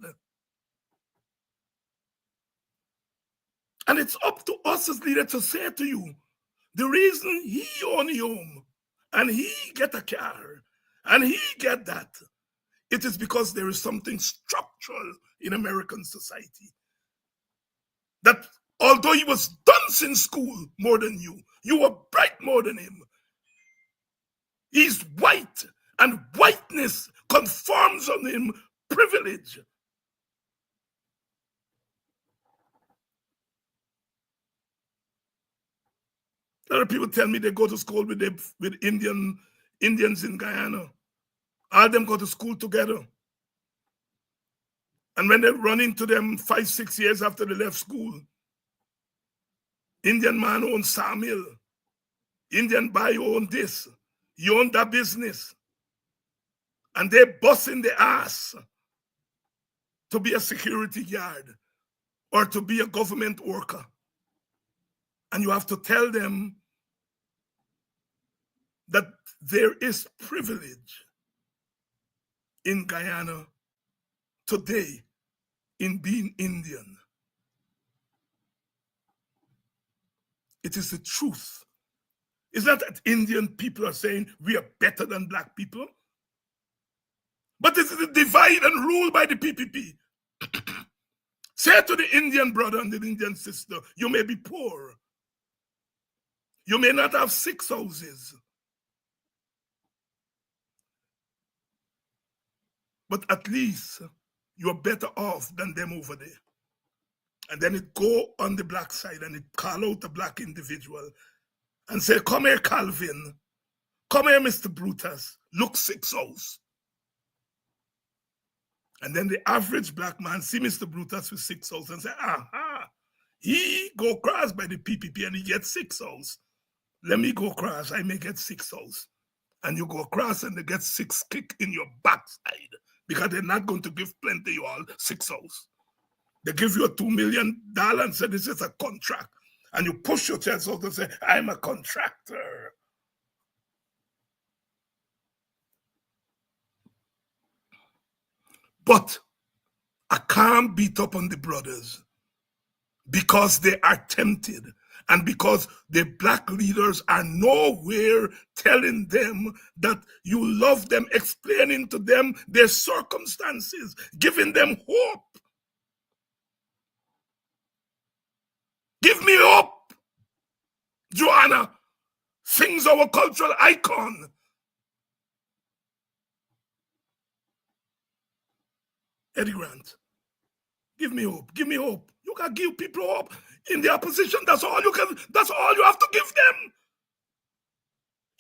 And it's up to us as leaders to say to you, the reason he own a home and he get a car and he get that, it is because there is something structural in American society. That although he was dunce in school more than you were bright more than him. He's white, and whiteness confirms on him privilege. A lot of people tell me they go to school with Indians in Guyana. All them go to school together. And when they run into them 5-6 years after they left school, Indian man owns sawmill. Indian boy own this. You own that business. And they bust in the ass to be a security guard or to be a government worker. And you have to tell them that there is privilege in Guyana today in being Indian. It is the truth. It's not that Indian people are saying we are better than black people, but it is the divide and rule by the PPP. Say to the Indian brother and the Indian sister, you may be poor. You may not have 6 houses. But at least you're better off than them over there. And then it go on the black side and it call out the black individual and say, come here, Calvin. Come here, Mr. Brutus. Look 6 house. And then the average black man see Mr. Brutus with 6 house and say, aha, he go cross by the PPP and he gets 6 house. Let me go cross, I may get 6 house. And you go across and they get 6 kick in your backside because they're not going to give plenty you all 6 house. They give you a $2 million and say this is a contract. And you push your chest out and say, I'm a contractor. But I can't beat up on the brothers because they are tempted and because the black leaders are nowhere telling them that you love them, explaining to them their circumstances, giving them hope. Give me hope. Joanna sings our cultural icon. Eddie Grant, give me hope. Give me hope. You can give people hope. In the opposition, that's all you have to give them.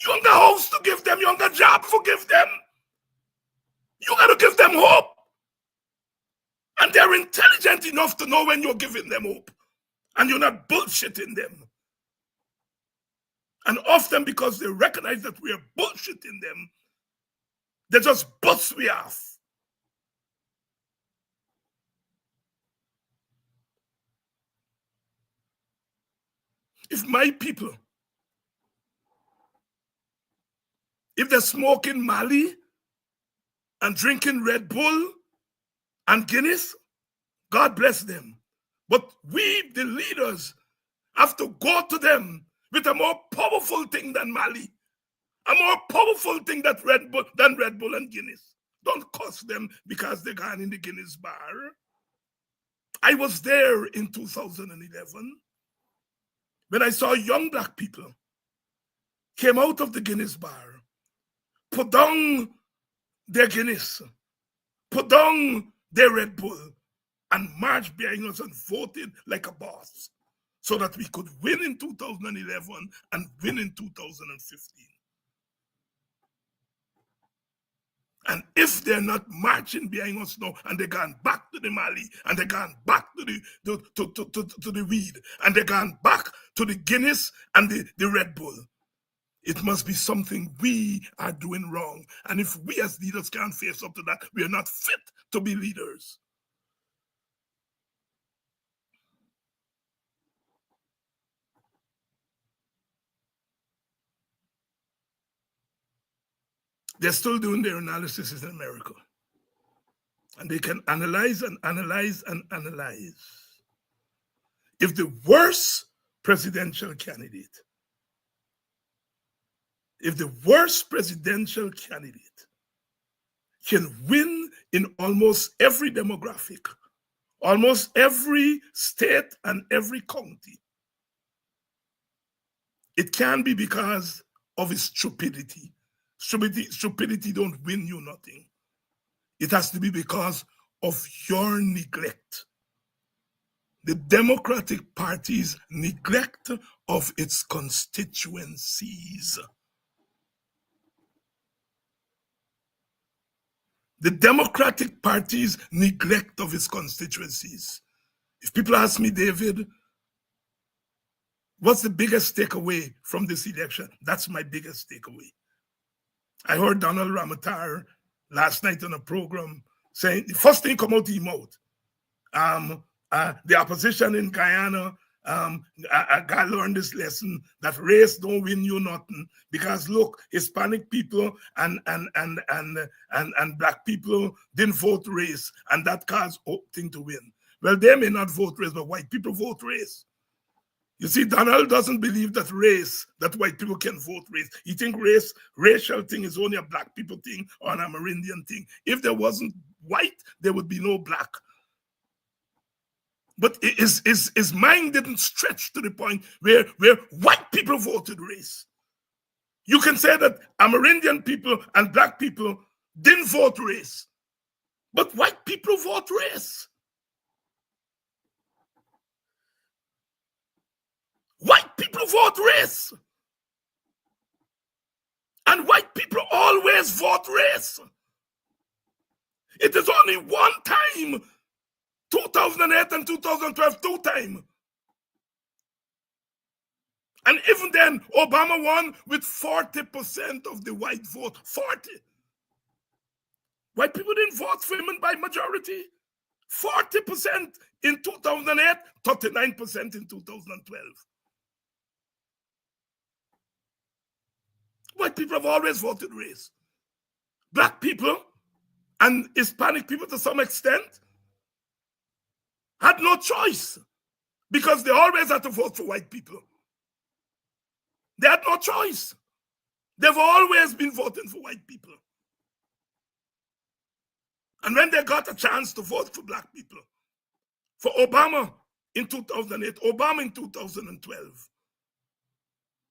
You don't got house to give them, you don't got job to give them. You gotta give them hope. And they're intelligent enough to know when you're giving them hope. And you're not bullshitting them. And often because they recognize that we are bullshitting them, they just bust me off. If my people, if they're smoking Mali and drinking Red Bull and Guinness, God bless them. But we, the leaders, have to go to them with a more powerful thing than Mali, a more powerful thing than Red Bull and Guinness. Don't curse them because they're gone in the Guinness bar. I was there in 2011 when I saw young black people came out of the Guinness bar, put down their Guinness, put down their Red Bull, and marched behind us and voted like a boss so that we could win in 2011 and win in 2015. And if they're not marching behind us now, and they're gone back to the Mali, and they're gone back to the weed, and they're gone back to the Guinness and the Red Bull, it must be something we are doing wrong. And if we as leaders can't face up to that, we are not fit to be leaders. They're still doing their analysis in America. And they can analyze and analyze and analyze. If the worst presidential candidate, can win in almost every demographic, almost every state and every county, it can be because of his stupidity. Stupidity don't win you nothing. It has to be because of your neglect. The Democratic Party's neglect of its constituencies. The Democratic Party's neglect of its constituencies. If people ask me, David, what's the biggest takeaway from this election? That's my biggest takeaway. I heard Donald Ramotar last night on a program saying, the first thing come out of his mouth, the opposition in Guyana, I got to learn this lesson that race don't win you nothing, because look, Hispanic people and black people didn't vote race, and that caused thing to win. Well, they may not vote race, but white people vote race. You see, Donald doesn't believe that white people can vote race. He thinks racial thing is only a black people thing or an Amerindian thing. If there wasn't white, there would be no black. But his mind didn't stretch to the point where white people voted race. You can say that Amerindian people and black people didn't vote race, but white people vote race. White people vote race. And white people always vote race. It is only one time, 2008 and 2012, 2 times. And even then, Obama won with 40% of the white vote. 40. White people didn't vote for him by majority. 40% in 2008, 39% in 2012. White people have always voted race. Black people and Hispanic people to some extent had no choice, because they always had to vote for white people. They had no choice. They've always been voting for white people. And when they got a chance to vote for black people, for Obama in 2008, Obama in 2012,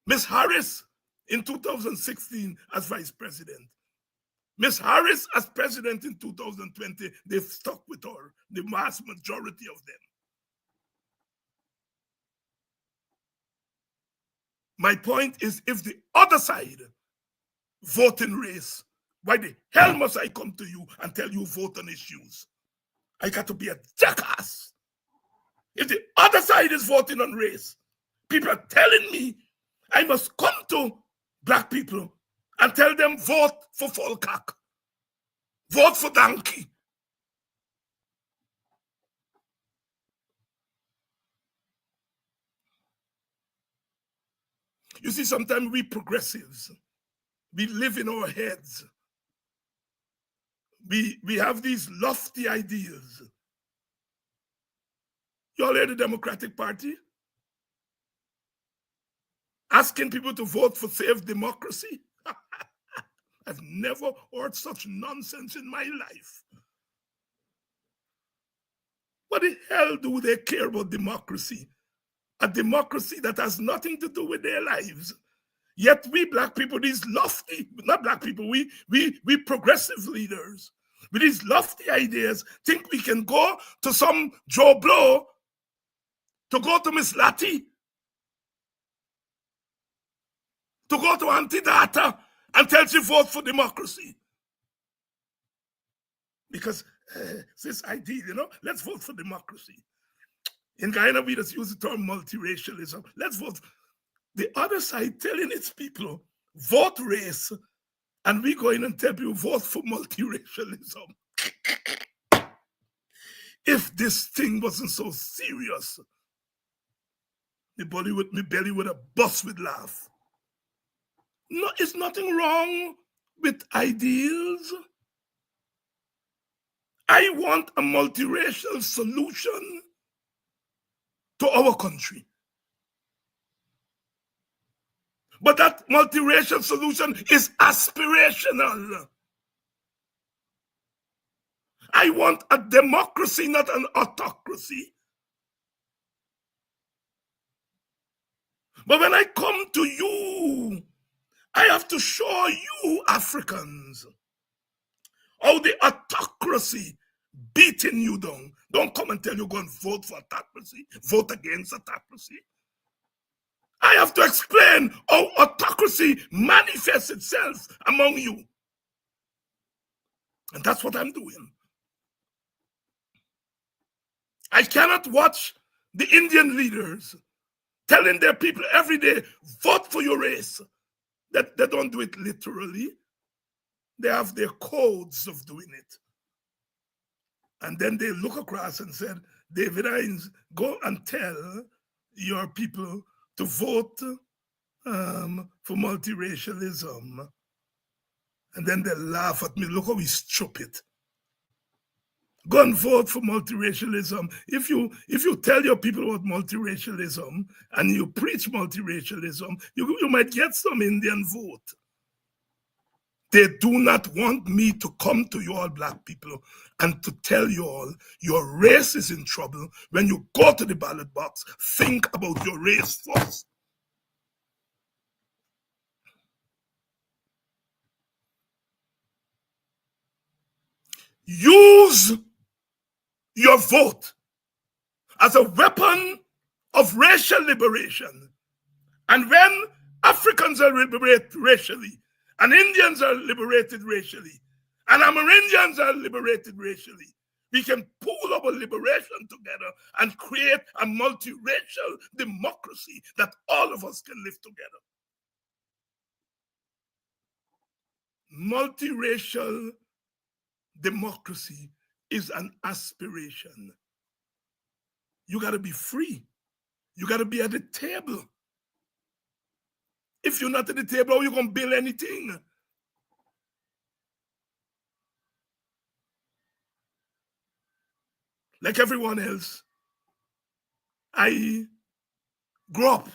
Miss Harris in 2016 as vice president, Miss Harris as president in 2020, they've stuck with her, the vast majority of them. My point is, if the other side vote in race, why the hell must I come to you and tell you vote on issues? I got to be a jackass. If the other side is voting on race, people are telling me I must come to black people and tell them vote for Falkirk, vote for Donkey. You see, sometimes we progressives, we live in our heads. We have these lofty ideas. You all hear the Democratic Party asking people to vote for Save Democracy? I've never heard such nonsense in my life. What the hell do they care about democracy? A democracy that has nothing to do with their lives. Yet we black people, these lofty, not black people, we progressive leaders with these lofty ideas think we can go to some Joe Blow, to go to Miss Lati, to go to Auntie Data and tell she vote for democracy. Because this idea, let's vote for democracy. In Guyana, we just use the term multiracialism. Let's vote. The other side telling its people, vote race, and we go in and tell people, vote for multiracialism. If this thing wasn't so serious, my belly would have bust with laugh. No, it's nothing wrong with ideals. I want a multiracial solution to our country. But that multiracial solution is aspirational. I want a democracy, not an autocracy. But when I come to you, I have to show you, Africans, how the autocracy beating you down. Don't come and tell you go and vote for autocracy, vote against autocracy. I have to explain how autocracy manifests itself among you. And that's what I'm doing. I cannot watch the Indian leaders telling their people every day, vote for your race. That they don't do it literally. They have their codes of doing it. And then they look across and said, David Hines, go and tell your people to vote for multiracialism. And then they laugh at me. Look how he's stupid. Go and vote for multiracialism. If you tell your people about multiracialism and you preach multiracialism, you might get some Indian vote. They do not want me to come to you all black people and to tell you all your race is in trouble. When you go to the ballot box, think about your race first. Use your vote as a weapon of racial liberation. And when Africans are liberated racially, and Indians are liberated racially, and Amerindians are liberated racially, we can pool our liberation together and create a multiracial democracy that all of us can live together. Multiracial democracy is an aspiration. You got to be free. You got to be at the table. If you're not at the table, how are you going to build anything? Like everyone else, I grew up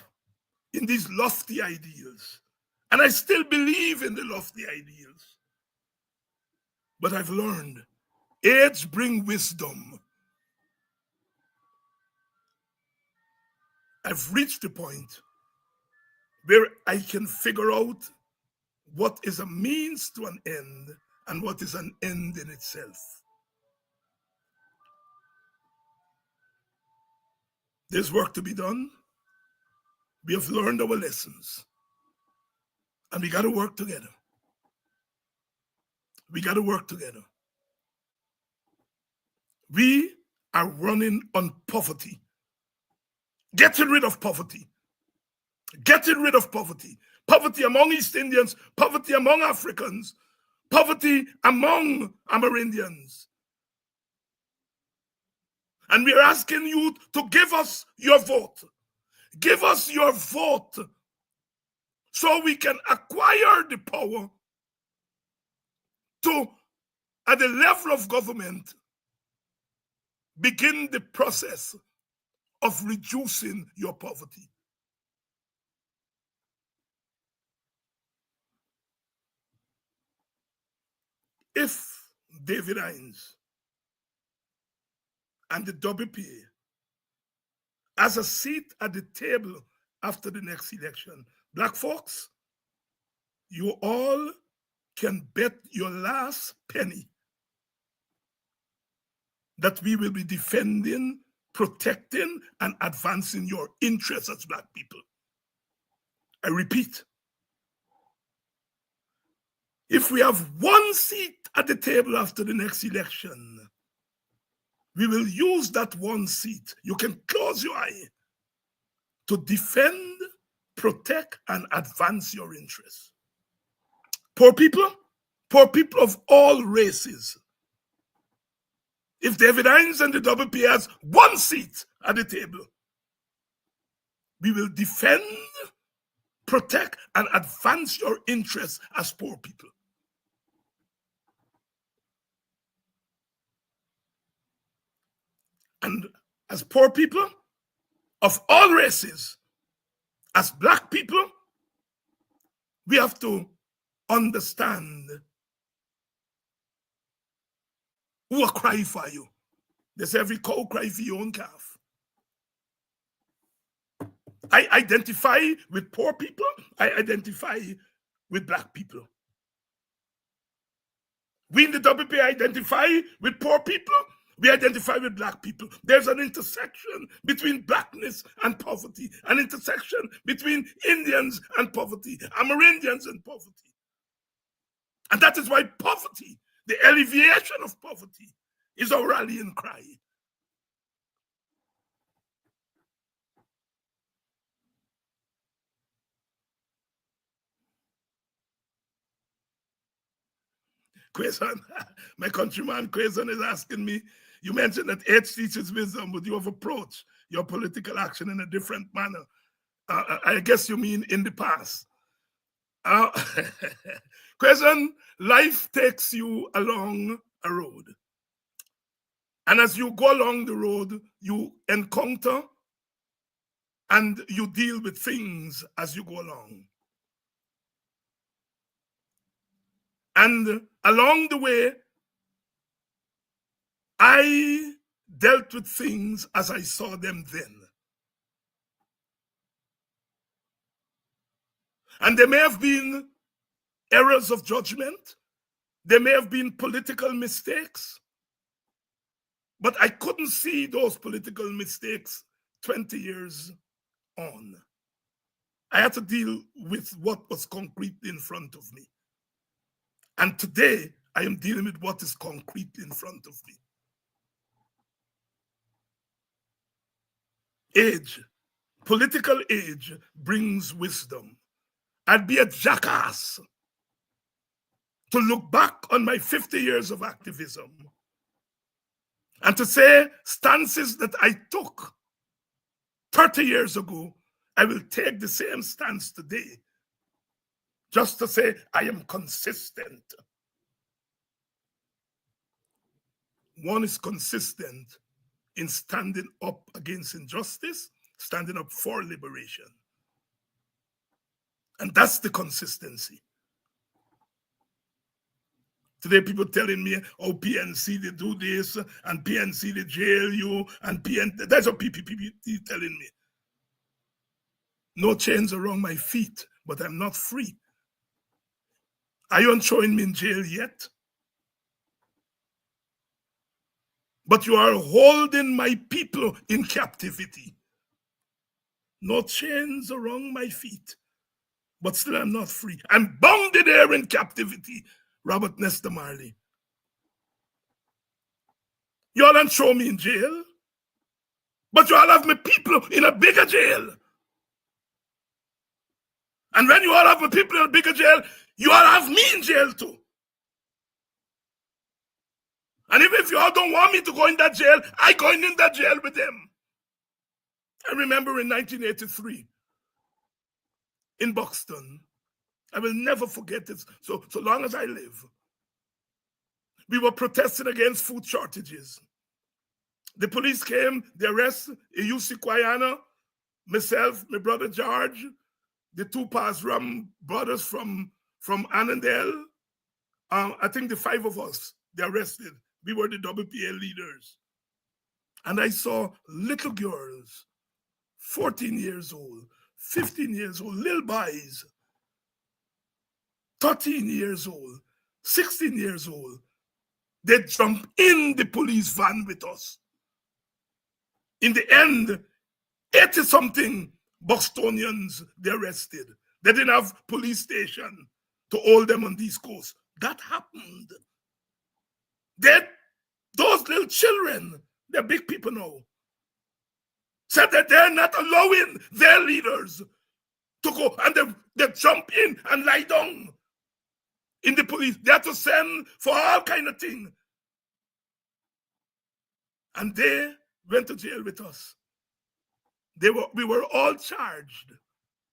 in these lofty ideals. And I still believe in the lofty ideals. But I've learned, age brings wisdom. I've reached a point where I can figure out what is a means to an end and what is an end in itself. There's work to be done. We have learned our lessons. And we got to work together. We got to work together. We are running on poverty. Getting rid of poverty. Getting rid of poverty. Poverty among East Indians, poverty among Africans, poverty among Amerindians. And we are asking you to give us your vote. Give us your vote so we can acquire the power to, at the level of government, begin the process of reducing your poverty. If David Hines and the WPA has a seat at the table after the next election, black folks, you all can bet your last penny that we will be defending, protecting, and advancing your interests as black people. I repeat, if we have one seat at the table after the next election, we will use that one seat. You can close your eye to defend, protect, and advance your interests. Poor people of all races. If David Hines and the WPA has one seat at the table, we will defend, protect, and advance your interests as poor people. And as poor people of all races, as black people, we have to understand who will cry for you. There's every cow cry for your own calf. I identify with poor people. I identify with black people. We in the WP identify with poor people. We identify with black people. There's an intersection between blackness and poverty, an intersection between Indians and poverty, Amerindians and poverty. And that is why poverty, the alleviation of poverty, is our rallying cry. Quaison, my countryman Quaison is asking me, you mentioned that age teaches wisdom, but you have approached your political action in a different manner. I guess you mean in the past. Quaison, life takes you along a road. And as you go along the road, you encounter and you deal with things as you go along. And along the way, I dealt with things as I saw them then. And there may have been errors of judgment. There may have been political mistakes. But I couldn't see those political mistakes 20 years on. I had to deal with what was concrete in front of me. And today, I am dealing with what is concrete in front of me. Age, political age brings wisdom. I'd be a jackass to look back on my 50 years of activism and to say stances that I took 30 years ago, I will take the same stance today. Just to say, I am consistent. One is consistent in standing up against injustice, standing up for liberation. And that's the consistency. Today, people telling me, oh, PNC, they do this, and PNC, they jail you, and PNC, that's what PPP is telling me. No chains around my feet, but I'm not free. Are you not throwing me in jail yet? But you are holding my people in captivity. No chains around my feet, but still I'm not free. I'm bounded there in captivity, Robert Nesta Marley. You all don't throw me in jail, but you all have my people in a bigger jail. And when you all have my people in a bigger jail, you all have me in jail too. And even if you all don't want me to go in that jail, I go in that jail with them. I remember in 1983 in Buxton, I will never forget this, so long as I live. We were protesting against food shortages. The police came, they arrested Eusi Kwayana, myself, my brother George, the two Pasram brothers from Annandale. I think the five of us, they arrested. We were the WPA leaders. And I saw little girls, 14 years old, 15 years old, little boys, 13 years old, 16 years old. They jump in the police van with us. In the end, 80-something Bostonians they arrested. They didn't have police station to hold them on the East Coast. That happened. Those little children, they're big people now, said that they're not allowing their leaders to go, and they jump in and lie down in the police. They have to send for all kind of things. And they went to jail with us. We were all charged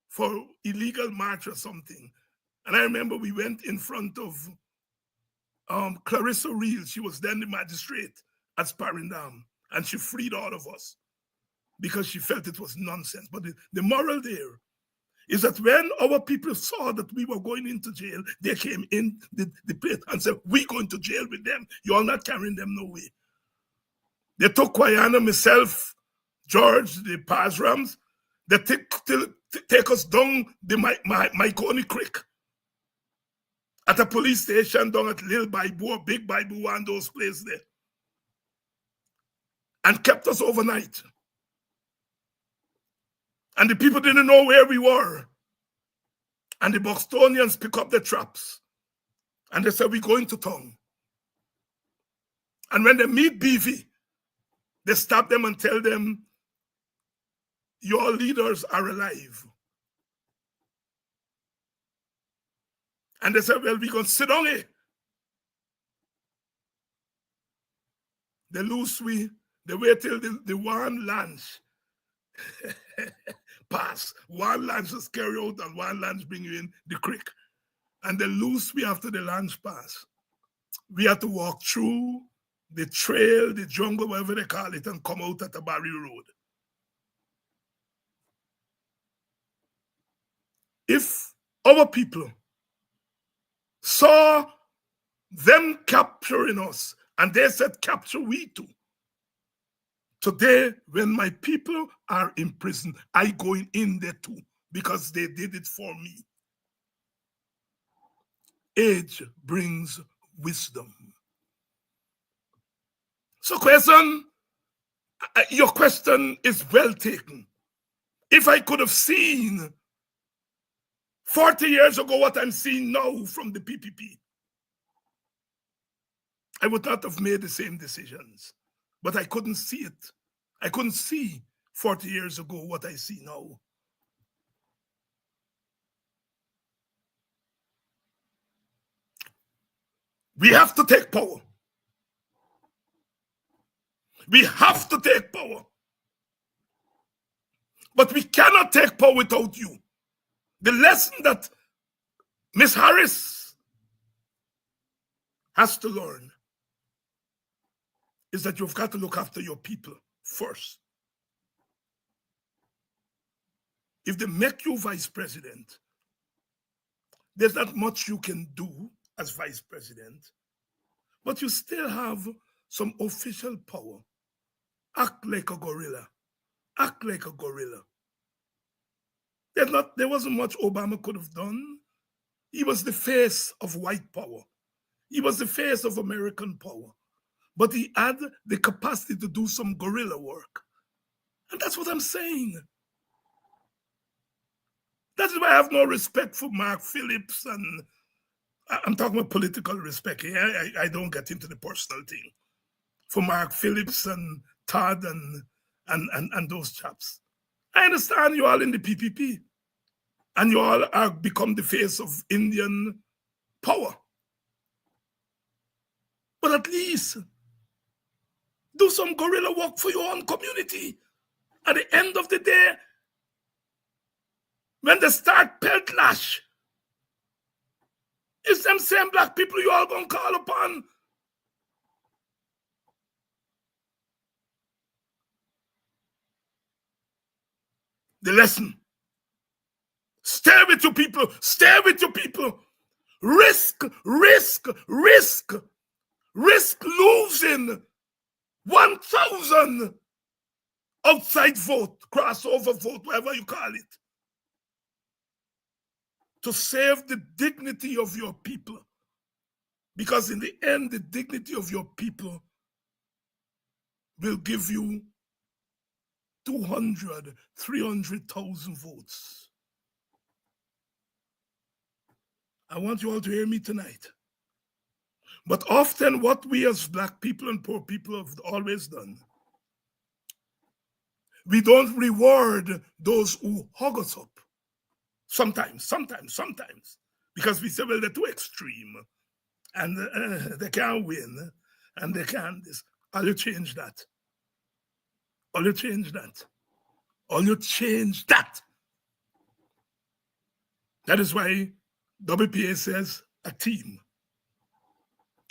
for illegal march or something. And I remember we went in front of Clarissa Reel. She was then the magistrate at Sparrendam. and she freed all of us because she felt it was nonsense. But the moral there is that when our people saw that we were going into jail, they came in the place and said, we're going to jail with them. You're not carrying them no way. They took Quayana, myself, George, the Pasrams. They take us down the Maikoni Creek at a police station down at Little Baibu or Big Baibu, one of those places there, and kept us overnight. And the people didn't know where we were. And the Bostonians pick up the traps. And they said, we're going to town. And when they meet BV, they stop them and tell them, your leaders are alive. And they said, well, we're going to sit down here. They lose we. They wait till the one lunch pass. One lunch is carry out and one lunch bring you in the creek. And they lose we after the lunch pass. We had to walk through the trail, the jungle, whatever they call it, and come out at the Barry Road. If our people saw them capturing us, and they said, capture we too. Today, when my people are in prison, I going in there too, because they did it for me. Age brings wisdom. So your question is well taken. If I could have seen 40 years ago what I'm seeing now from the PPP, I would not have made the same decisions. But I couldn't see it. I couldn't see 40 years ago what I see now. We have to take power. We have to take power. But we cannot take power without you. The lesson that Ms. Harris has to learn is that you've got to look after your people first. If they make you vice president, there's not much you can do as vice president, but you still have some official power. Act like a gorilla. Act like a gorilla. There wasn't much Obama could have done. He was the face of white power. He was the face of American power. But he had the capacity to do some guerrilla work. And that's what I'm saying. That's why I have no respect for Mark Phillips, and I'm talking about political respect here. I don't get into the personal thing. For Mark Phillips and Todd and those chaps. I understand you all in the PPP. And you all are become the face of Indian power. But at least do some guerrilla work for your own community. At the end of the day, when they start pelt lash, it's them same black people you all gonna call upon. The lesson. Stay with your people. Stay with your people. Risk losing 1,000 outside vote, crossover vote, whatever you call it, to save the dignity of your people. Because in the end, the dignity of your people will give you 200, 300,000 votes. I want you all to hear me tonight. But often what we as black people and poor people have always done, we don't reward those who hug us up. Sometimes. Because we say, well, they're too extreme. And they can't win. And they can't this. All you change that. All you change that. All you change that. That is why WPA says a team.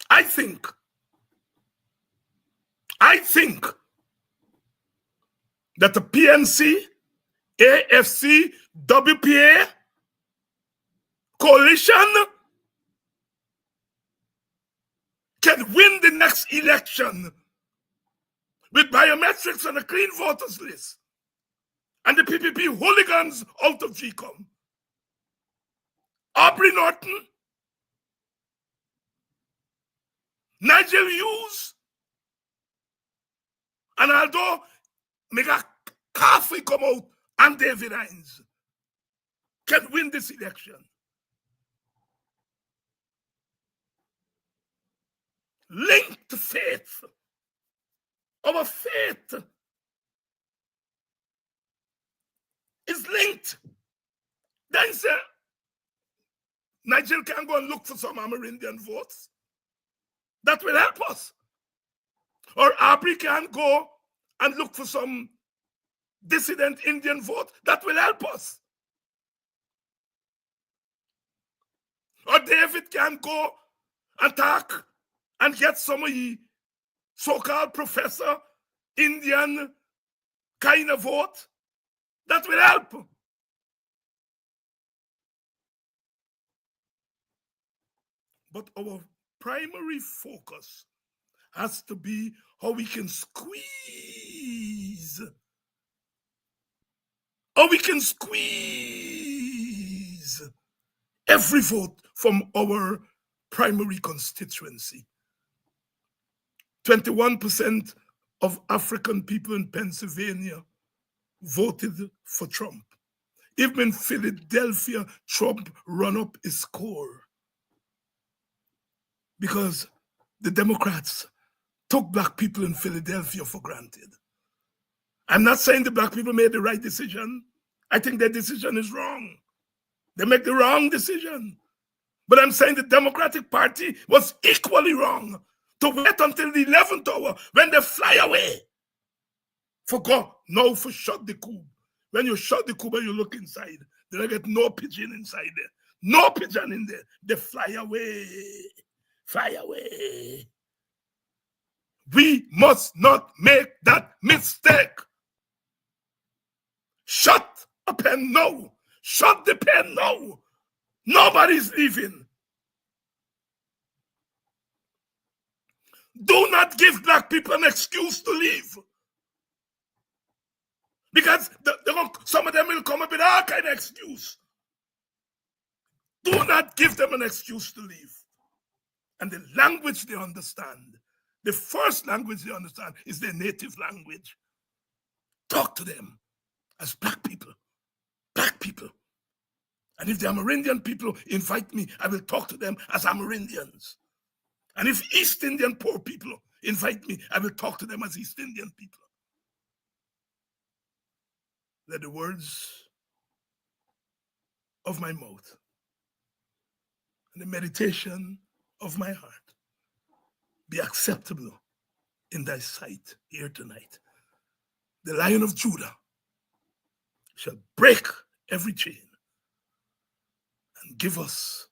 I think that the PNC, AFC, WPA coalition can win the next election with biometrics and a clean voters list, and the PPP hooligans out of GCOM. Aubrey Norton, Nigel Hughes, and although Mega Coffee come out and David Hines can win this election. Linked to faith. Our faith is linked. Then say, Nigel can go and look for some Amerindian votes. That will help us. Or Aubrey can go and look for some dissident Indian vote. That will help us. Or David can go and talk and get some of the so-called professor Indian kind of vote. That will help. But our primary focus has to be how we can squeeze. Every vote from our primary constituency. 21% of African people in Pennsylvania voted for Trump. Even in Philadelphia, Trump run up his score because the Democrats took black people in Philadelphia for granted. I'm not saying the black people made the right decision. I think their decision is wrong. They make the wrong decision. But I'm saying the Democratic Party was equally wrong to wait until the 11th hour when they fly away. For God, no, for shut the coop. When you shut the coop and you look inside, then I get no pigeon inside there. No pigeon in there. They fly away. Fly away. We must not make that mistake. Shut a pen now. Shut the pen now. Nobody's leaving. Do not give black people an excuse to leave. Because some of them will come up with all kind of excuse. Do not give them an excuse to leave. And the language they understand, the first language they understand is their native language. Talk to them as black people. Black people. And if the Amerindian people invite me, I will talk to them as Amerindians. And if East Indian poor people invite me, I will talk to them as East Indian people. Let the words of my mouth and the meditation of my heart be acceptable in thy sight here tonight. The Lion of Judah shall break every chain and give us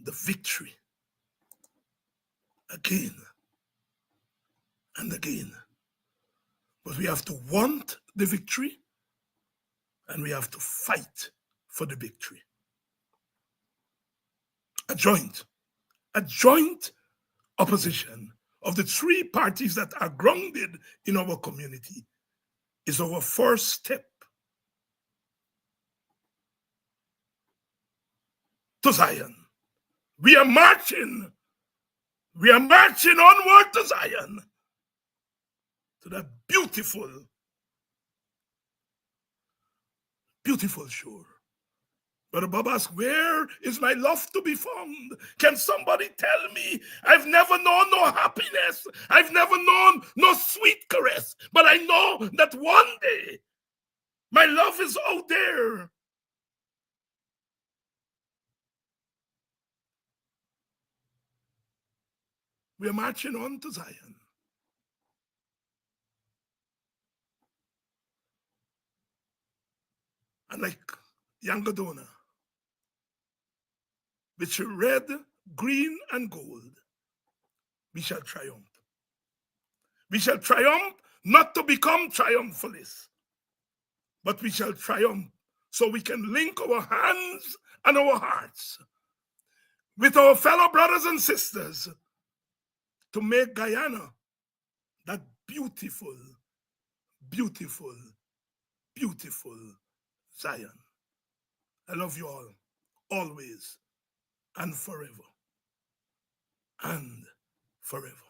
the victory again and again. But we have to want the victory and we have to fight for the victory. A joint opposition of the three parties that are grounded in our community is our first step to Zion. We are marching onward to Zion, to that beautiful, beautiful shore. Brother Bob asks, where is my love to be found? Can somebody tell me? I've never known no happiness. I've never known no sweet caress. But I know that one day my love is out there. We are marching on to Zion. And like Yangadona, with red, green, and gold, we shall triumph. We shall triumph not to become triumphalists, but we shall triumph so we can link our hands and our hearts with our fellow brothers and sisters to make Guyana that beautiful, beautiful, beautiful Zion. I love you all, always and forever. And forever.